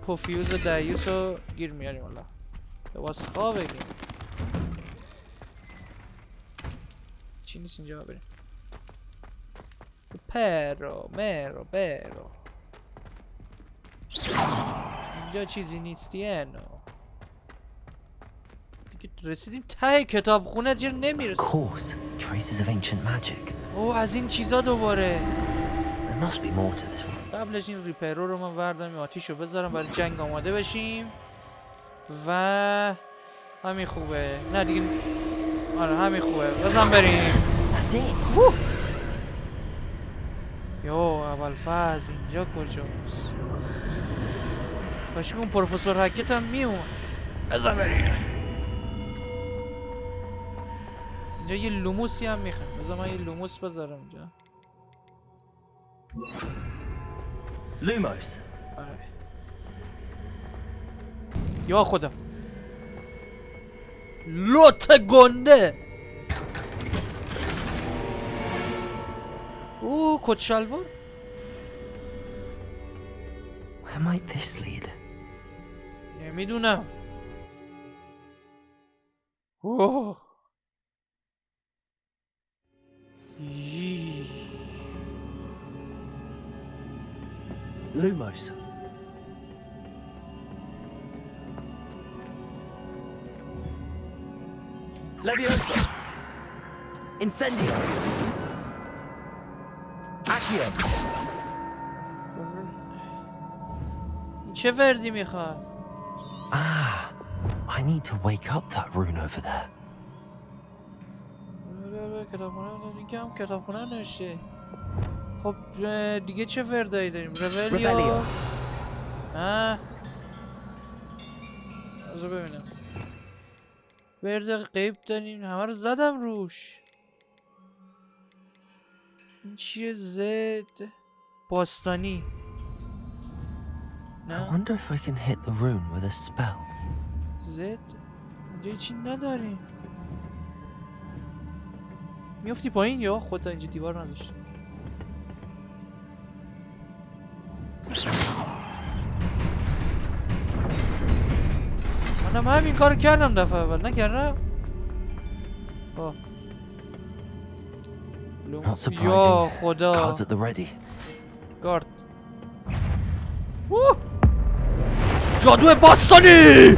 پوفیوز و دیوس رو گیر میاریم والا. لباس خواه بگیم. چی نیست اینجا بریم. پرو مرو برو. اینجا چیزی نیستیه نو. دیگه رسیدیم ته کتاب خونه چرا نمیرسیم. Of course, traces of ancient magic. اوه از این چیزا دوباره. There must be more to this one. قبلش این ریپرو رو من وردم آتیشو بذارم برای جنگ آماده بشیم و همین خوبه. نه دیگه آره همین خوبه. بزن بریم. That's it. یو اول فاز اینجا کجاست؟ باشه اون پروفسور حکت هم میومد. بزن بریم. اینجا یه لوموسی هم میخوام. بزن من یه لوموس بذارم اینجا. Lumos. آره. یا خدا لوت گنده. اوه کت شلوار. Where might this lead? نمیدونم. اوه Lumos. Levioso. Incendio. Accio. چه وردی میخواد؟ I need to wake up that rune over there. کتابخونه نوشته. خب دیگه چه وردایی داریم؟ رولیو. از ببینم. ورد غیب داریم. همه رو زدم روش. این چیه؟ زد باستانی. I wonder if I can hit the rune with a spell. زد اینجا چی نداریم. میافتی پایین یا خودتا اینجا دیوار نذاشتی. منم همین کارو کردم دفعه اول نکردم. Not surprising. یا خدا. Cards at the ready. گارد. جادو باستانی.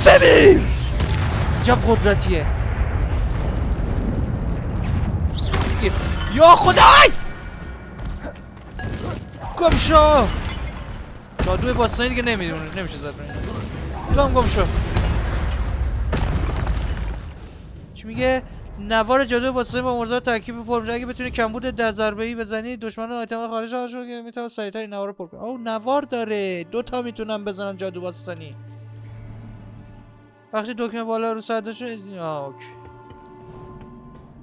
ببین. جب قدرتیه. یا خدای. گم شو. جادو باستانی دیگه نمیدونه نمیشه زد. گم شو. چی میگه؟ نوار جادو باستانی با مرزا ترکیب پر میشه. اگه بتونی کمبود 10 ضربه‌ای بزنی دشمن آیتم خارج شده که میتونه سریعتر این نوار رو پر کنه. اوه نوار داره. 2 تا میتونم بزنم جادو باستانی. وقتی دکمه بالا رو سردش اوکی.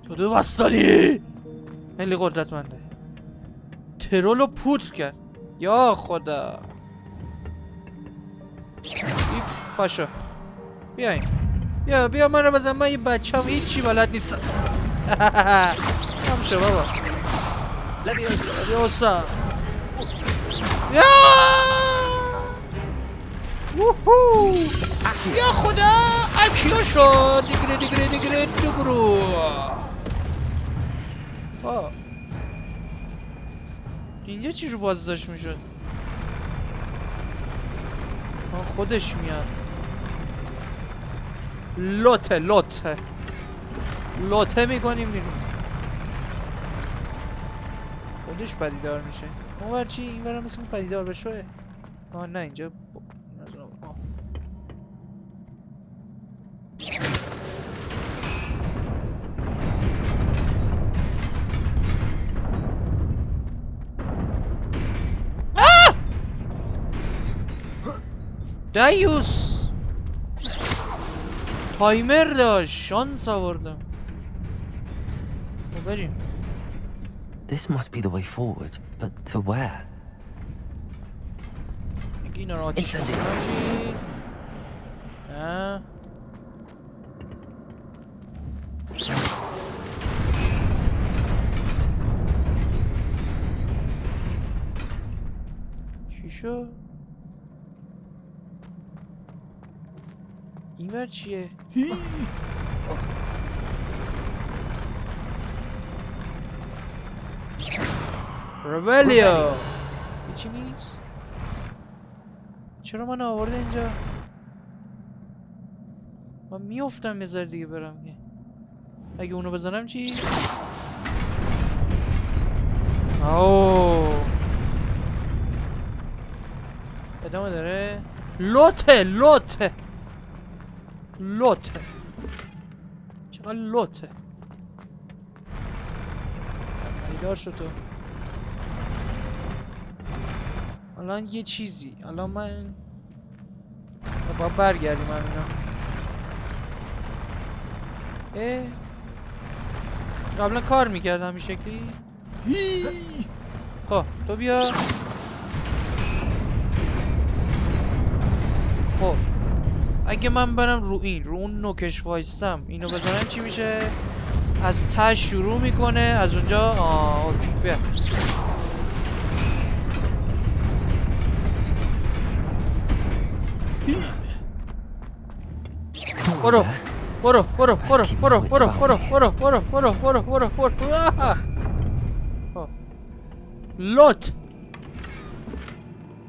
جادو باستانی خیلی قدرتمنده. ترول رو پودر کرد. یا خدا. پاشو بیاین. بیا من رو بزن. من یه بچه هم هیچی بلد نیستم. هم شو بابا. لبیوسا یا خدا. اکیا شد. دیگره دوگرو. اینجا چی رو بازداشت میشد؟ خودش میاد. لوته میکنیم بیرون. خودش پدیدار میشه. اونور چی؟ این برم مثل پدیدار بشه. نه اینجا دایوس تایمر داشت. شانس آوردم. بریم. This must be the way forward, but to where? اینا رو آتیش کنی. چی شو؟ این ور چیه؟ ربلیو چی نیست؟ چرا من آورده اینجا؟ من میافتم یه ذره دیگه برم. اگه اونو بزنم چی؟ اوه ادامه داره. لوته چقدر لوته. پیدار شد تو. الان یه چیزی. الان من باید برگردیم اینا. قبلا کار میکردم این شکلی. خب تو بیا. خب اگه من برم رو اون نوکش وایستم اینو بزنم چی میشه؟ از ته شروع میکنه از اونجا. اوکی بیا. برو لوت.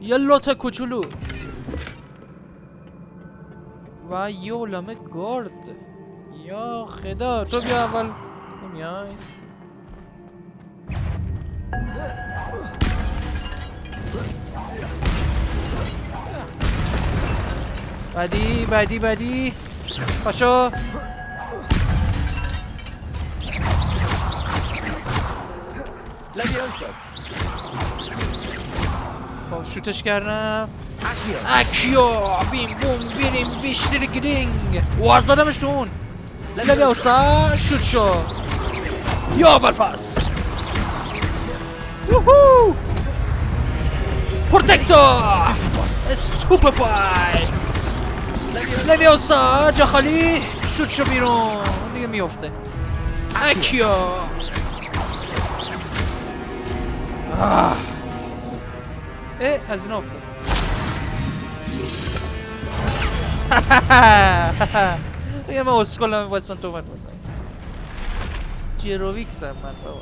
یه لوت کوچولو و یه علامه گارد. یا خدا تو بیا اول. نمیای بعدی پاشو. خب شوتش کردم. اکیا بیم بوم بریم بیشتر گرینگ. وارزدمش تو اون. لبیوسا شوت شو. یا برفاس پروتکتور استوپفای. لبیوسا جا خالی. شوت شو بیرون دیگه میفته. اکیا از این افتاد. دیگه من اسکلم واسه تو من بزنم. جیروویکس هم من بابا.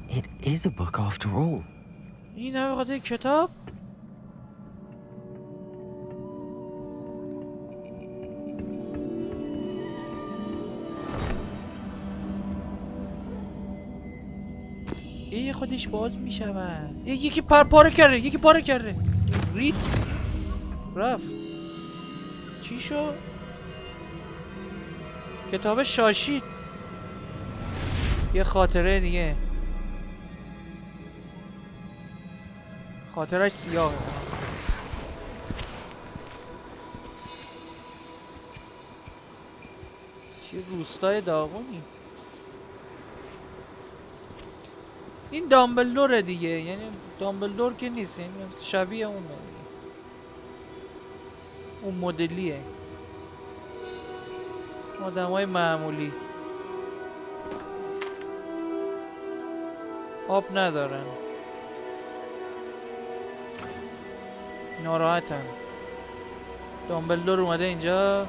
It is a book after all. این هم بخاطر کتاب؟ خودش باز میشود. یکی پاره کرده. رید رفت. چی شد؟ کتاب شاشید. یه خاطره دیگه. خاطرش سیاهه. چه روستای داغونی. این دامبلدوره دیگه، یعنی دامبلدور که نیست، یعنی شبیه اونه دیگه. اون مدلیه. آدمای معمولی آب ندارن، ناراحتن. دامبلدور اومده اینجا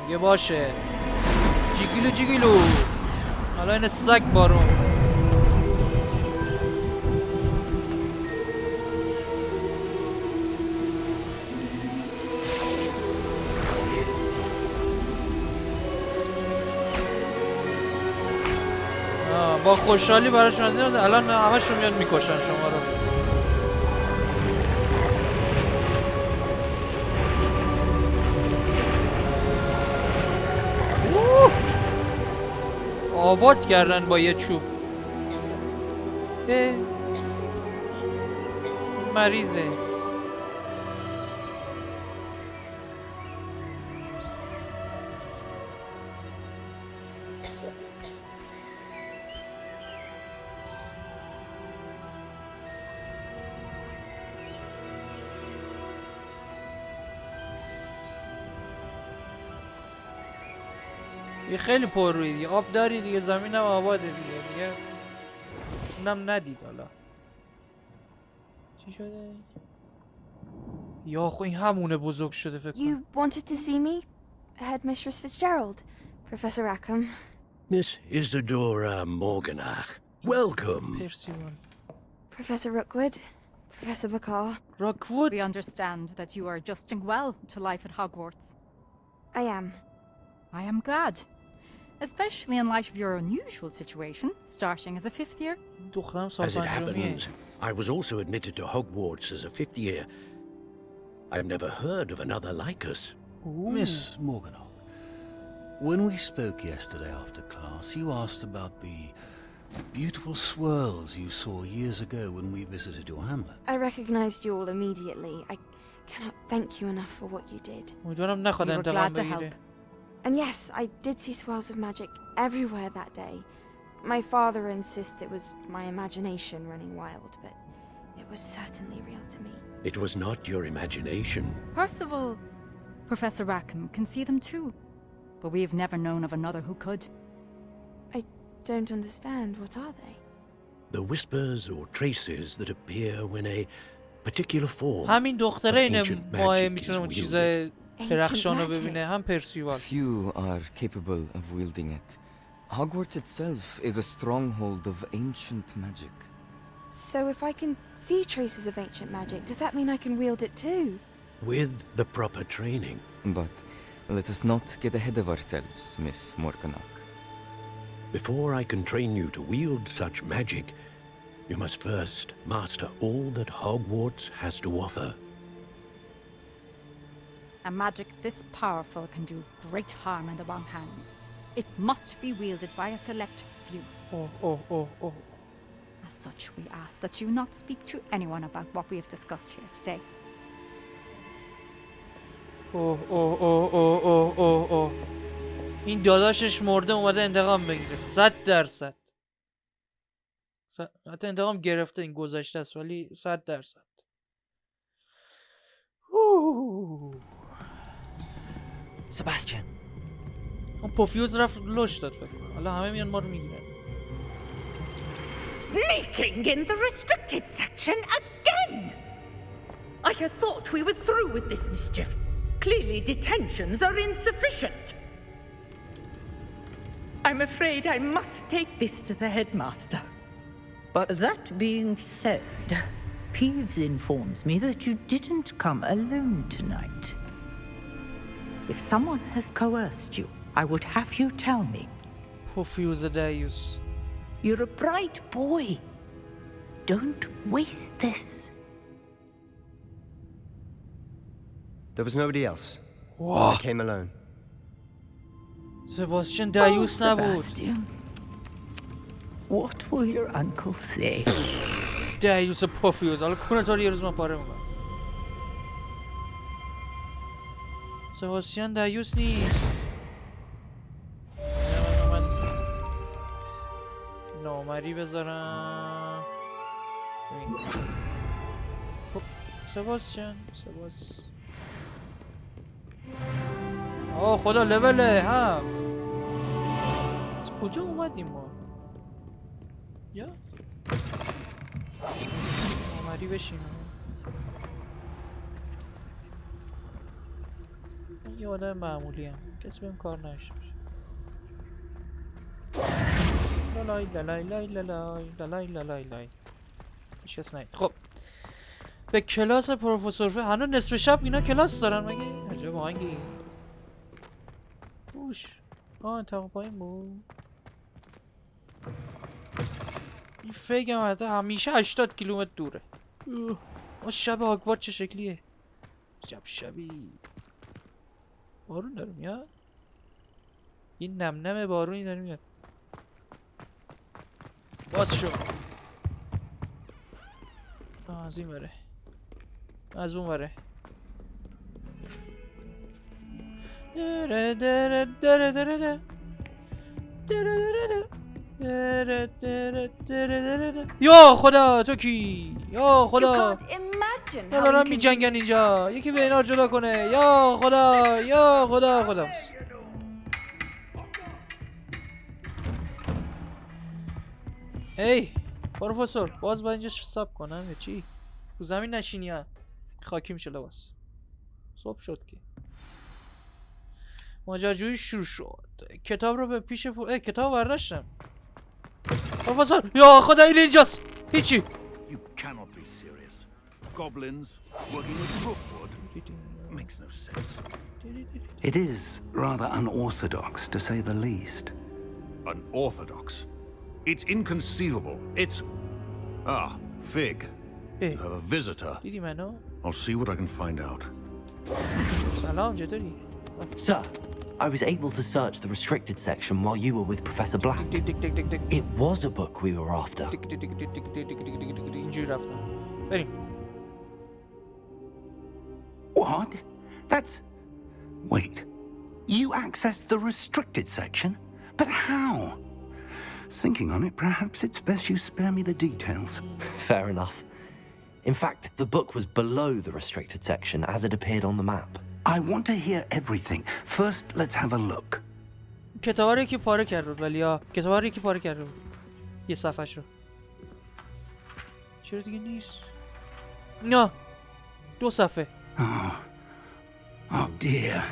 میگه باشه جیگیلو حالا این سگ بارون. با خوشحالی براشون از الان همشون میاد میکشن شما رو. آباد کردن با یه چوب. مریضه. یه خیلی پر روی دیگه، آب داری دیگه، زمین هم آباده دیگه اونم ندید. حالا چی شده؟ یا خو این همونه بزرگ شده فکر کنم. You wanted to see me? Headmistress Fitzgerald, Professor Rackham. Miss Isadora Morganach, welcome. پرسیوان. Professor Rookwood, Professor Bakar. Rookwood? We understand that you are adjusting well to life at Hogwarts. I am. I am glad. Especially in light of your unusual situation, starting as a 5th year. As it happens, I was also admitted to Hogwarts as a 5th year. I've never heard of another like us. Ooh. Miss Morganach, when we spoke yesterday after class, you asked about the beautiful swirls you saw years ago when we visited your hamlet. I recognized you all immediately. I cannot thank you enough for what you did. We were glad to help. And yes, I did see swirls of magic everywhere that day. My father insists it was my imagination running wild, but it was certainly real to me. It was not your imagination. Percival, Professor Rackham can see them too, but we've never known of another who could. I don't understand. What are they? The whispers or traces that appear when a particular form همین دختره of اینه ancient ماه magic میتونه اون is چیزای wielded. درخشان رو ببینه. هم پرسیوال. Few are capable of wielding it. Hogwarts itself is a stronghold of ancient magic. So if I can see traces of ancient magic, does that mean I can wield it too? With the proper training. But let us not get ahead of ourselves, Miss Morganach. Before I can train you to wield such magic, you must first master all that Hogwarts has to offer. A magic this powerful can do great harm in the wrong hands. It must be wielded by a select few. Oh. As such, we ask that you not speak to anyone about what we have discussed here today. Oh. این داداشش مرده اومده انتقام بگیره. 100%. حتی انتقام گرفته این گذشته است ولی 100%. Sebastian. اون پوفیوز رفت لش داد فکر کنم. حالا همه میان ما رو میگیرن. Sneaking in the restricted section again! I had thought we were through with this mischief. Clearly detentions are insufficient. I'm afraid I must take this to the headmaster. But that being said, Peeves informs me that you didn't come alone tonight. If someone has coerced you, I would have you tell me. پوفیوز دیوس. You're a bright boy. Don't waste this. there was nobody else. I came alone. سباسچن دیوس نبود. Sebastian, what will your uncle say? دیوس پوفیوز. حالا کنه تو رو یه روز من پاره میکنم. سباسچن دیوس نیست. من نامری بذارم. خب سباسچن آه خدا لول 7. از کجا اومدیم ما؟ یا نامری بشیم. من یه آدم معمولی هم کسی بهم کار نشته باشه. لالای لالای لالای لالای لالای لالای لالای هیچ کس نهید. خب به کلاس پروفسور هنوز نصف شب اینا کلاس دارن مگه؟ عجب آهنگی. اوش انتقام پایین بود. این فکرم همیشه 80 کیلومتر دوره. ما شب هاگوارت چه شکلیه؟ شبی بارون داره میاد. یه نم بارونی داره میاد. باز شو. از این بره از اون بره. یا خدا تو کی؟ یا خدا دارم می جنگن اینجا. یکی به اینا جدا کنه. یا خدا یا خدا خدا. ای پروفسور باز با اینجا ساب کنم یا چی؟ تو زمین نشینی ها خاکی میشه لباس. صبح شد که ماجراجویی شروع شد. کتاب رو به پیش کتاب برداشتم. پروفسور یا خدا این اینجاست. هیچی. You cannot be serious. Goblins working with Brookwood makes no sense. It is rather unorthodox, to say the least. Unorthodox? It's inconceivable. It's... Ah, Fig. You have a visitor. دیدی منو؟ I'll see what I can find out. سلام چطوری؟ Sir, I was able to search the restricted section while you were with Professor Black. It was a book we were after. اینجوری رفتم. بریم. What? That's... Wait. You accessed the restricted section? But how? Thinking on it, perhaps it's best you spare me the details. Fair enough. In fact, the book was below the restricted section as it appeared on the map. I want to hear everything. First, let's have a look. کتابا رو یکی پاره کرد بود ولی کتابا رو یکی پاره کرد بود. یه صفحش رو. چرا دیگه نیست؟ نه. 2 صفحه. Oh dear.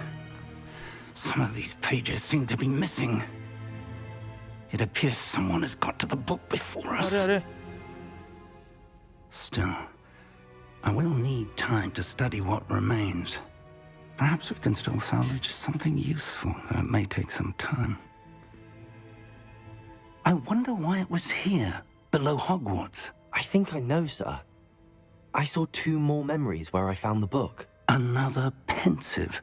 Some of these pages seem to be missing. It appears someone has got to the book before us. آره. Still, I will need time to study what remains. Perhaps we can still salvage something useful, though it may take some time. I wonder why it was here, below Hogwarts. I think I know, sir. I saw 2 more memories where I found the book. Another pensive.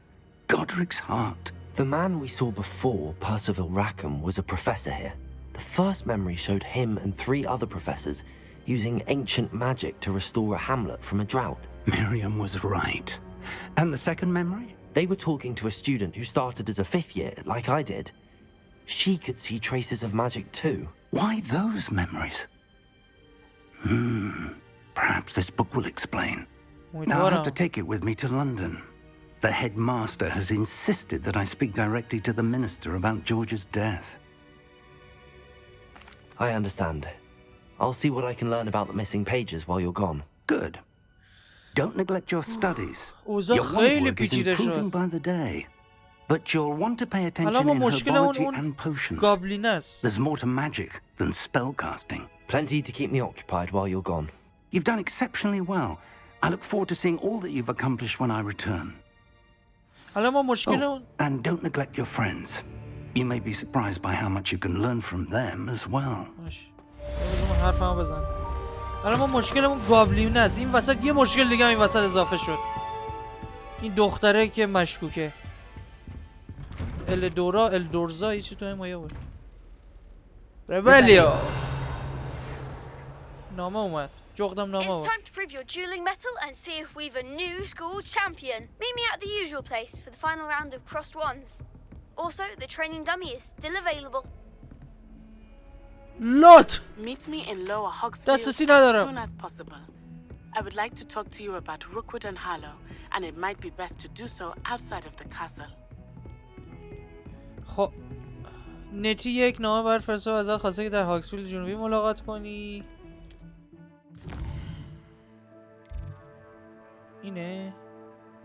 Godric's heart. The man we saw before, Percival Rackham, was a professor here. The first memory showed him and 3 other professors using ancient magic to restore a hamlet from a drought. Miriam was right. And the second memory? They were talking to a student who started as a 5th year, like I did. She could see traces of magic too. Why those memories? Perhaps this book will explain. Now I have to take it with me to London. The headmaster has insisted that I speak directly to the minister about George's death. I understand. I'll see what I can learn about the missing pages while you're gone. Good. Don't neglect your studies. اوضاع Your خیلی work is پیچیده improving شد. by the day. But you'll want to pay حالا attention ما in مشکلمون herbology اون and potions. گابلین است. There's more to magic than spellcasting. Plenty to keep me occupied while you're gone. You've done exceptionally well. I look forward to seeing all that you've accomplished when I return. حالا ما مشکلمون And don't neglect your friends. You may be surprised by how much you can learn from them as well. بذار حرفمو بزن. حالا ما مشکلمون گابلین است. این وسط یه مشکل دیگه هم این وسط اضافه شد. این دختره که مشکوکه. الدورزا چی تو این مایه بود. رولیا. نامه اومد. جغدم نامه اومد. It's time to prove your dueling mettle and see if we've a new school champion. Meet me at the usual place for the final round of crossed wands. Also, the training dummy is still available. Lot. Meet me in Lower Hogsfield دسترسی as ندارم. soon as possible. I would like to talk to you about Rookwood and Harlow, and it might be best to do so outside of the castle. خب نتی یک نامه بر فرستاد ازت خواسته که در هاگسفیلد جنوبی ملاقات کنی. اینه.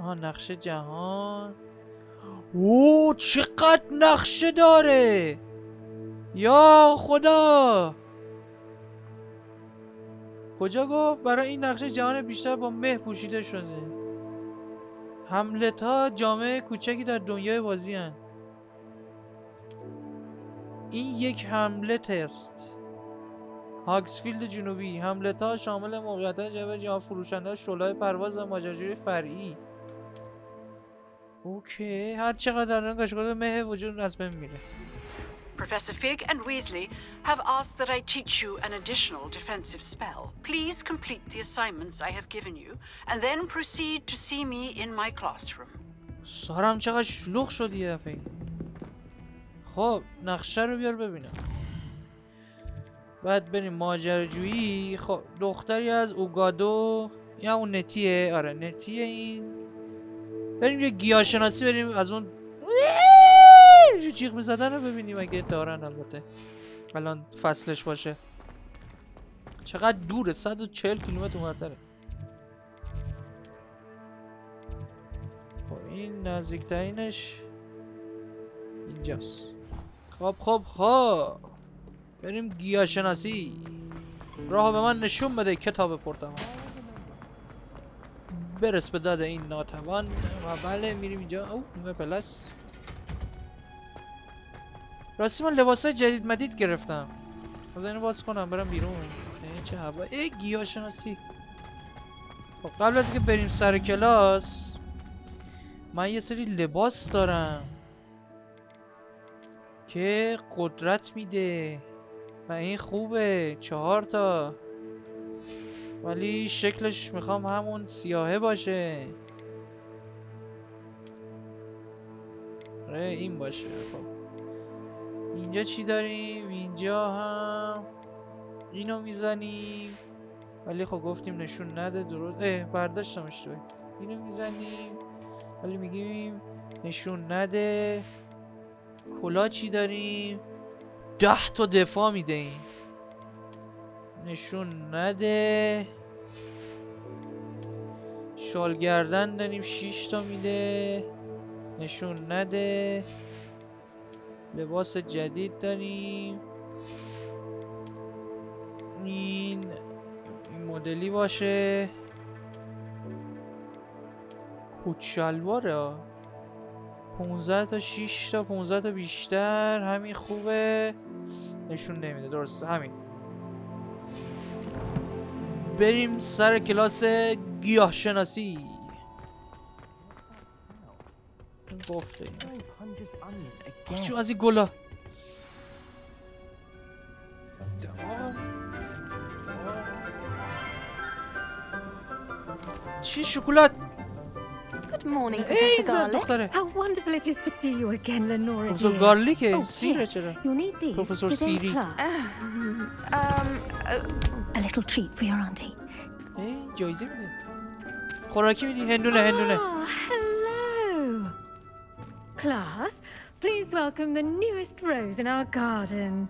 آها نقشه جهان. اوه چقدر نقشه داره. یا خدا. کجا گفت؟ برای این نقشه جهان بیشتر با مه پوشیده شده. هملت ها جامعه کوچکی در دنیای بازی هن. این یک هملت است. هاگسفیلد جنوبی. هملت ها شامل موقعیت های جبه جهان فروشنده شعله پرواز و ماجراجویی فرعی. اوکی هر چقدر در نگاش کنه مه وجود از بین میره. Professor Fig and Weasley have asked that I teach you an additional defensive spell. Please complete the assignments I have given you, and then proceed to see me in my classroom. سارم چقدر شلوغ شد یه دفعه. خب نقشه رو بیار ببینم. بعد بریم ماجراجویی. خب دختری از اوگادو یا اون نتیه. آره نتیه این. بریم یه گیاه شناسی بریم از اون جیغ میزدن رو ببینیم اگه دارن. البته الان فصلش باشه. چقدر دوره 140 کیلومتر اونورتره. خب این نزدیکترینش اینجاست. خب بریم گیاه شناسی. راهو به من نشون بده کتاب پرتم. برس به داد این ناتوان. و بله میریم اینجا. او پلاس. راستی من لباسای جدید مدید گرفتم. از اینو باز کنم برم بیرون. چه هوا. گیاه شناسی. خب قبل از که بریم سر کلاس من یه سری لباس دارم که قدرت میده و این خوبه. 4 تا. ولی شکلش میخوام همون سیاهه باشه. این باشه. خب اینجا چی داریم؟ اینجا هم اینو میزنیم. ولی خب گفتیم نشون نده. درست برداشتم اشتباهی. اینو میزنیم ولی میگیم نشون نده. کلا چی داریم؟ 10 تا دفاع میده. این نشون نده. شال گردن داریم 6 تا میده. نشون نده. لباس جدید داریم. این مدلی باشه. پوچ شلواره. 15 تا 6 تا 15 تا بیشتر. همین خوبه. نشون نمیده. درسته همین. بریم سر کلاس گیاه شناسی. گفته چون از این گلا چی شکلات. Good morning, Professor دختره. How wonderful it is to see you again, Lenora پروفسور dear. گارلیکه. سیره چرا؟ You'll need these پروفسور for today's سیری. class. A little treat for your auntie. جایزه میده. خوراکی میدی. هندونه. Oh, hello. Class, please welcome the newest rose in our garden.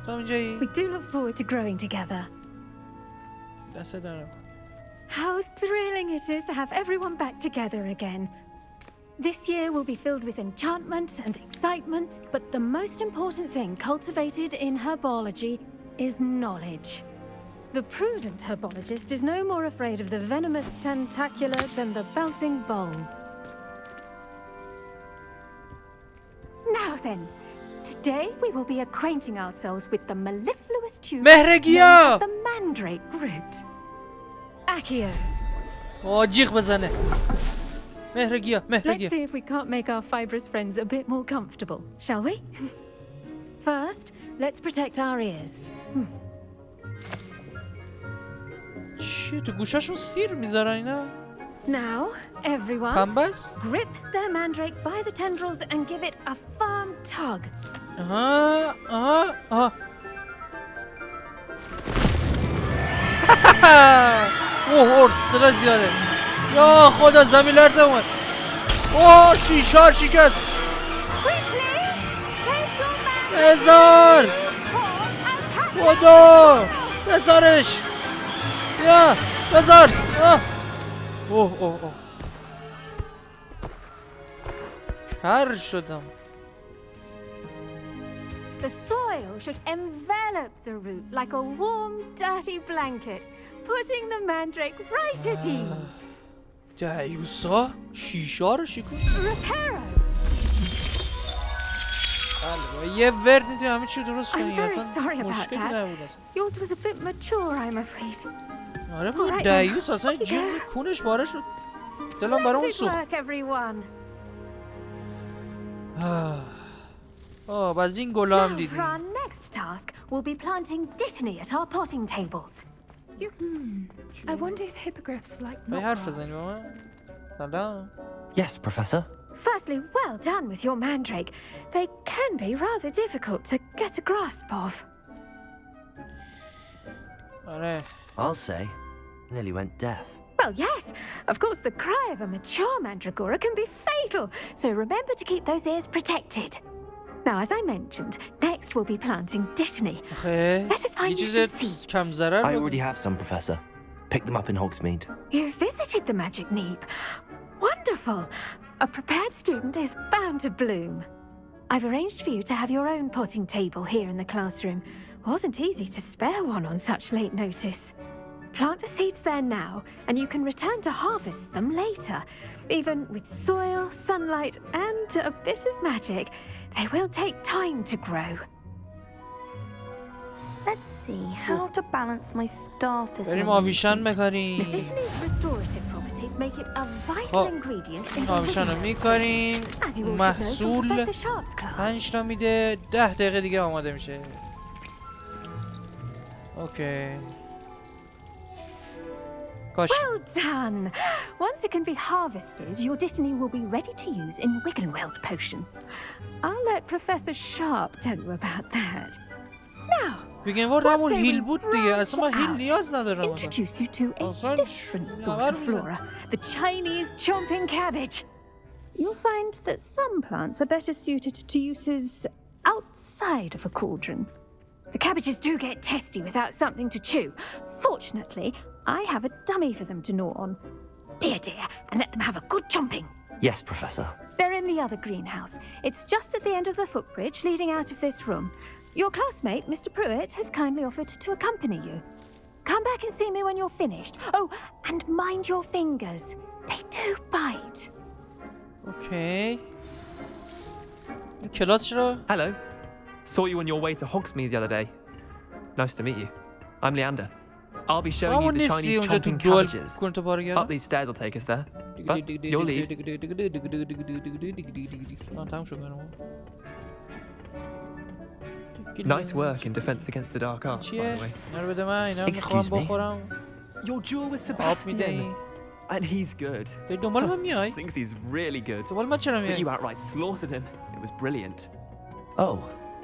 تو اینجایی؟ We do look forward to growing together. دست دارم. How thrilling it is to have everyone back together again. This year will be filled with enchantment and excitement, but the most important thing cultivated in herbology is knowledge. The prudent herbologist is no more afraid of the venomous tentacular than the bouncing bulb. Now then, today we will be acquainting ourselves with the mellifluous tube مهرگیاه! known as the mandrake root. Accio. جیغ بزنه. مهرگیاه. Let's see if we can't make our fibrous friends a bit more comfortable, shall we? First, let's protect our ears. چیه تو گوشاشون سیر میذارن اینا؟ Now, everyone, پنبس؟ grip their mandrake by the tendrils and give it a firm tug. اوه صدا زیاده. یا خدا زمین لرزه اومد. اوه شیشه شکست. بزار خدا بزارش. یا بزار. اوه کر شدم. The soil should envelop the root like a warm, dirty blanket, putting the mandrake right at ease. دیوسا شیشه رو شکن. Reparo. یه ورد میتونی همه چی درست I'm کنی. very اصلا sorry about مشکلی نبود that. اصلا. Yours was a bit mature, I'm afraid. آره با دیوس اصلا جیز کونش باره شد. دلم برام سوخت. Splendid work, everyone. باز این گلا هم Now دیدی. for our next task, we'll be planting dittany at our potting tables. I wonder if hippogriffs like باید حرف بزنی با من؟ سلام. Yes, Professor. Firstly, well done with your mandrake. They can be rather difficult to get a grasp of. آره. I'll say. Nearly went deaf. Well, yes. Of course, the cry of a mature mandragora can be fatal, so remember to keep those ears protected. Now, as I mentioned, next we'll be planting dittany. Let us find you some seeds. I already have some, Professor. Pick them up in Hogsmeade. You visited the magic neep. Wonderful. A prepared student is bound to bloom. I've arranged for you to have your own potting table here in the classroom. Wasn't easy to spare one on such late notice. Plant the seeds there now, and you can return to harvest them later. Even with soil, sunlight, and a bit of magic, they will take time to grow. Let's see how to balance my staff this بریم morning. آویشن بکاریم. Dittany's restorative properties make it a vital ingredient in آویشن رو میکاریم. محصول 5 تا میده. 10 دقیقه دیگه آماده میشه. اوکی. Well done! Once it can be harvested, your dittany will be ready to use in Wiggenweld potion. I'll let Professor Sharp tell you about that. Now, ویگنورد همون هیل بود دیگه. اصلا من هیل نیاز ندارم. Introduce you to a different sort of flora, the Chinese chomping cabbage. You'll find that some plants are better suited to uses outside of a cauldron. The cabbages do get testy without something to chew. Fortunately, I have a dummy for them to gnaw on. Be a dear and let them have a good chomping. Yes, Professor. They're in the other greenhouse. It's just at the end of the footbridge leading out of this room. Your classmate, Mr. Pruitt, has kindly offered to accompany you. Come back and see me when you're finished. Oh, and mind your fingers. They do bite. Okay. کلاس چرا؟ Hello. Saw you on your way to Hogsmeade the other day. Nice to meet you. I'm Leander. I'll be showing you the Chinese chomping cabbages. Up these stairs will take us there. But you'll lead. Nice work in defense against the dark arts, by the way. Excuse me. Your duel with Sebastian. And he's good. Thinks he's really good. But you outright slaughtered him. It was brilliant. Oh.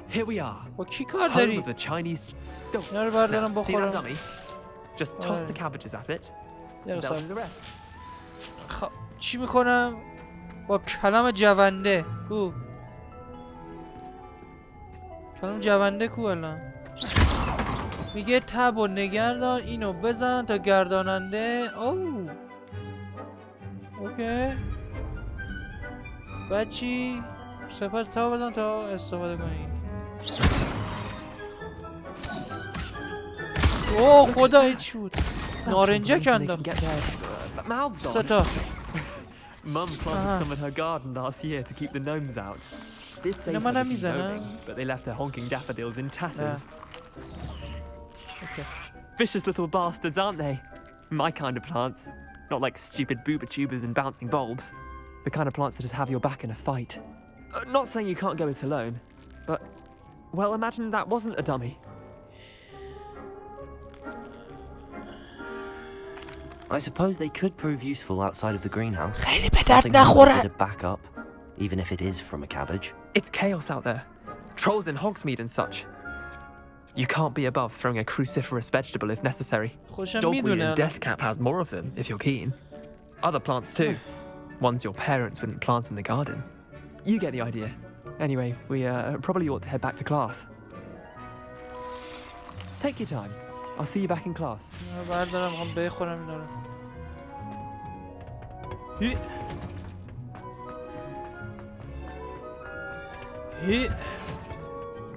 Here we are. داری؟ Home of the Chinese. Go. بردارم See that بخورم. dummy? Just toss the cabbages at it. Yeah, They'll so- do the rest. چی میکنم؟ با کلم جونده کو؟ کلم جونده کو الان؟ میگه تب و نگردان اینو بزن تا گرداننده اوکی بعد چی؟ سپس تب بزن تا استفاده کنی خدا این چی بود؟ نارنجه کندم ستا Mum planted some in her garden last year to keep the gnomes out. Did say for the gnoming, but they left her honking daffodils in tatters. Okay. Vicious little bastards, aren't they? My kind of plants. Not like stupid booba tubers and bouncing bulbs. The kind of plants that just have your back in a fight. Not saying you can't go it alone, but, well, imagine that wasn't a dummy. I suppose they could prove useful outside of the greenhouse. خیلی به درد نخوره. A bit of backup, even if it is from a cabbage. It's chaos out there. Trolls in Hogsmeade and such. You can't be above throwing a cruciferous vegetable if necessary. Dogweed and deathcap has more of them, if you're keen. Other plants too. Ones your parents wouldn't plant in the garden. You get the idea. Anyway, we probably ought to head back to class. Take your time. I'll see you back in class.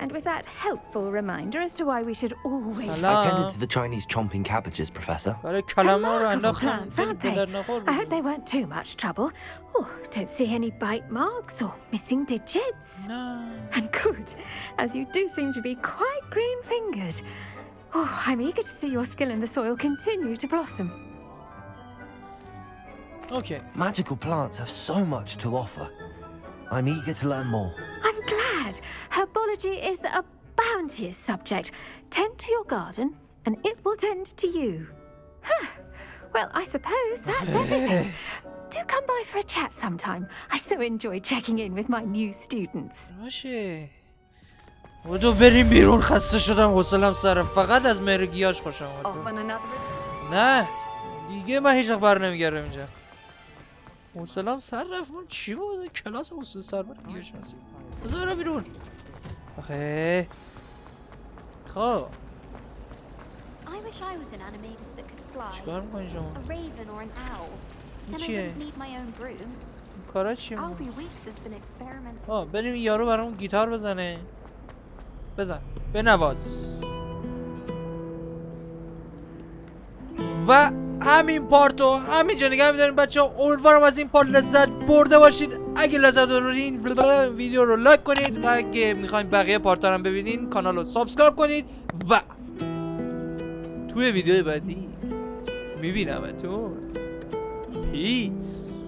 And with that helpful reminder as to why we should always... I tended to the Chinese chomping cabbages, Professor. Remarkable plants, aren't they? I hope they weren't too much trouble. Oh, don't see any bite marks or missing digits. No. And good, as you do seem to be quite green-fingered. Oh, I'm eager to see your skill in the soil continue to blossom. Okay. Magical plants have so much to offer. I'm eager to learn more. I'm glad. Herbology is a bounteous subject. Tend to your garden, and it will tend to you. Huh. Well, I suppose that's everything. Do come by for a chat sometime. I so enjoy checking in with my new students. باشه. بودو بریم بیرون خسته شدم حوصله‌ام سره فقط از مهرگیاهش خوشم اومد. نه دیگه من هیچ وقت بر نمیگردم اینجا. حوصله‌ام سر رفت من چی بود کلاس حوصله سر بر گیاه شناسی. بذار برم بیرون. آخه خب I wish I was an animagus that could fly. چیکار می‌کنی شما؟ A raven or an owl. Then I چیه؟ wouldn't need my own broom. کارا چیه؟ JEROVIX has been experimenting. بریم این یارو برامون گیتار بزنه. بزن بنواز. و همین پارتو همینجا نگه می‌داریم بچه‌ها. امیدوارم از این پارت لذت برده باشید. اگه لذت بردین ویدیو رو لایک کنید و اگه می‌خواید بقیه پارت‌ها رو ببینین کانال رو سابسکرایب کنید و توی ویدیو بعدی می‌بینمتون. پیس.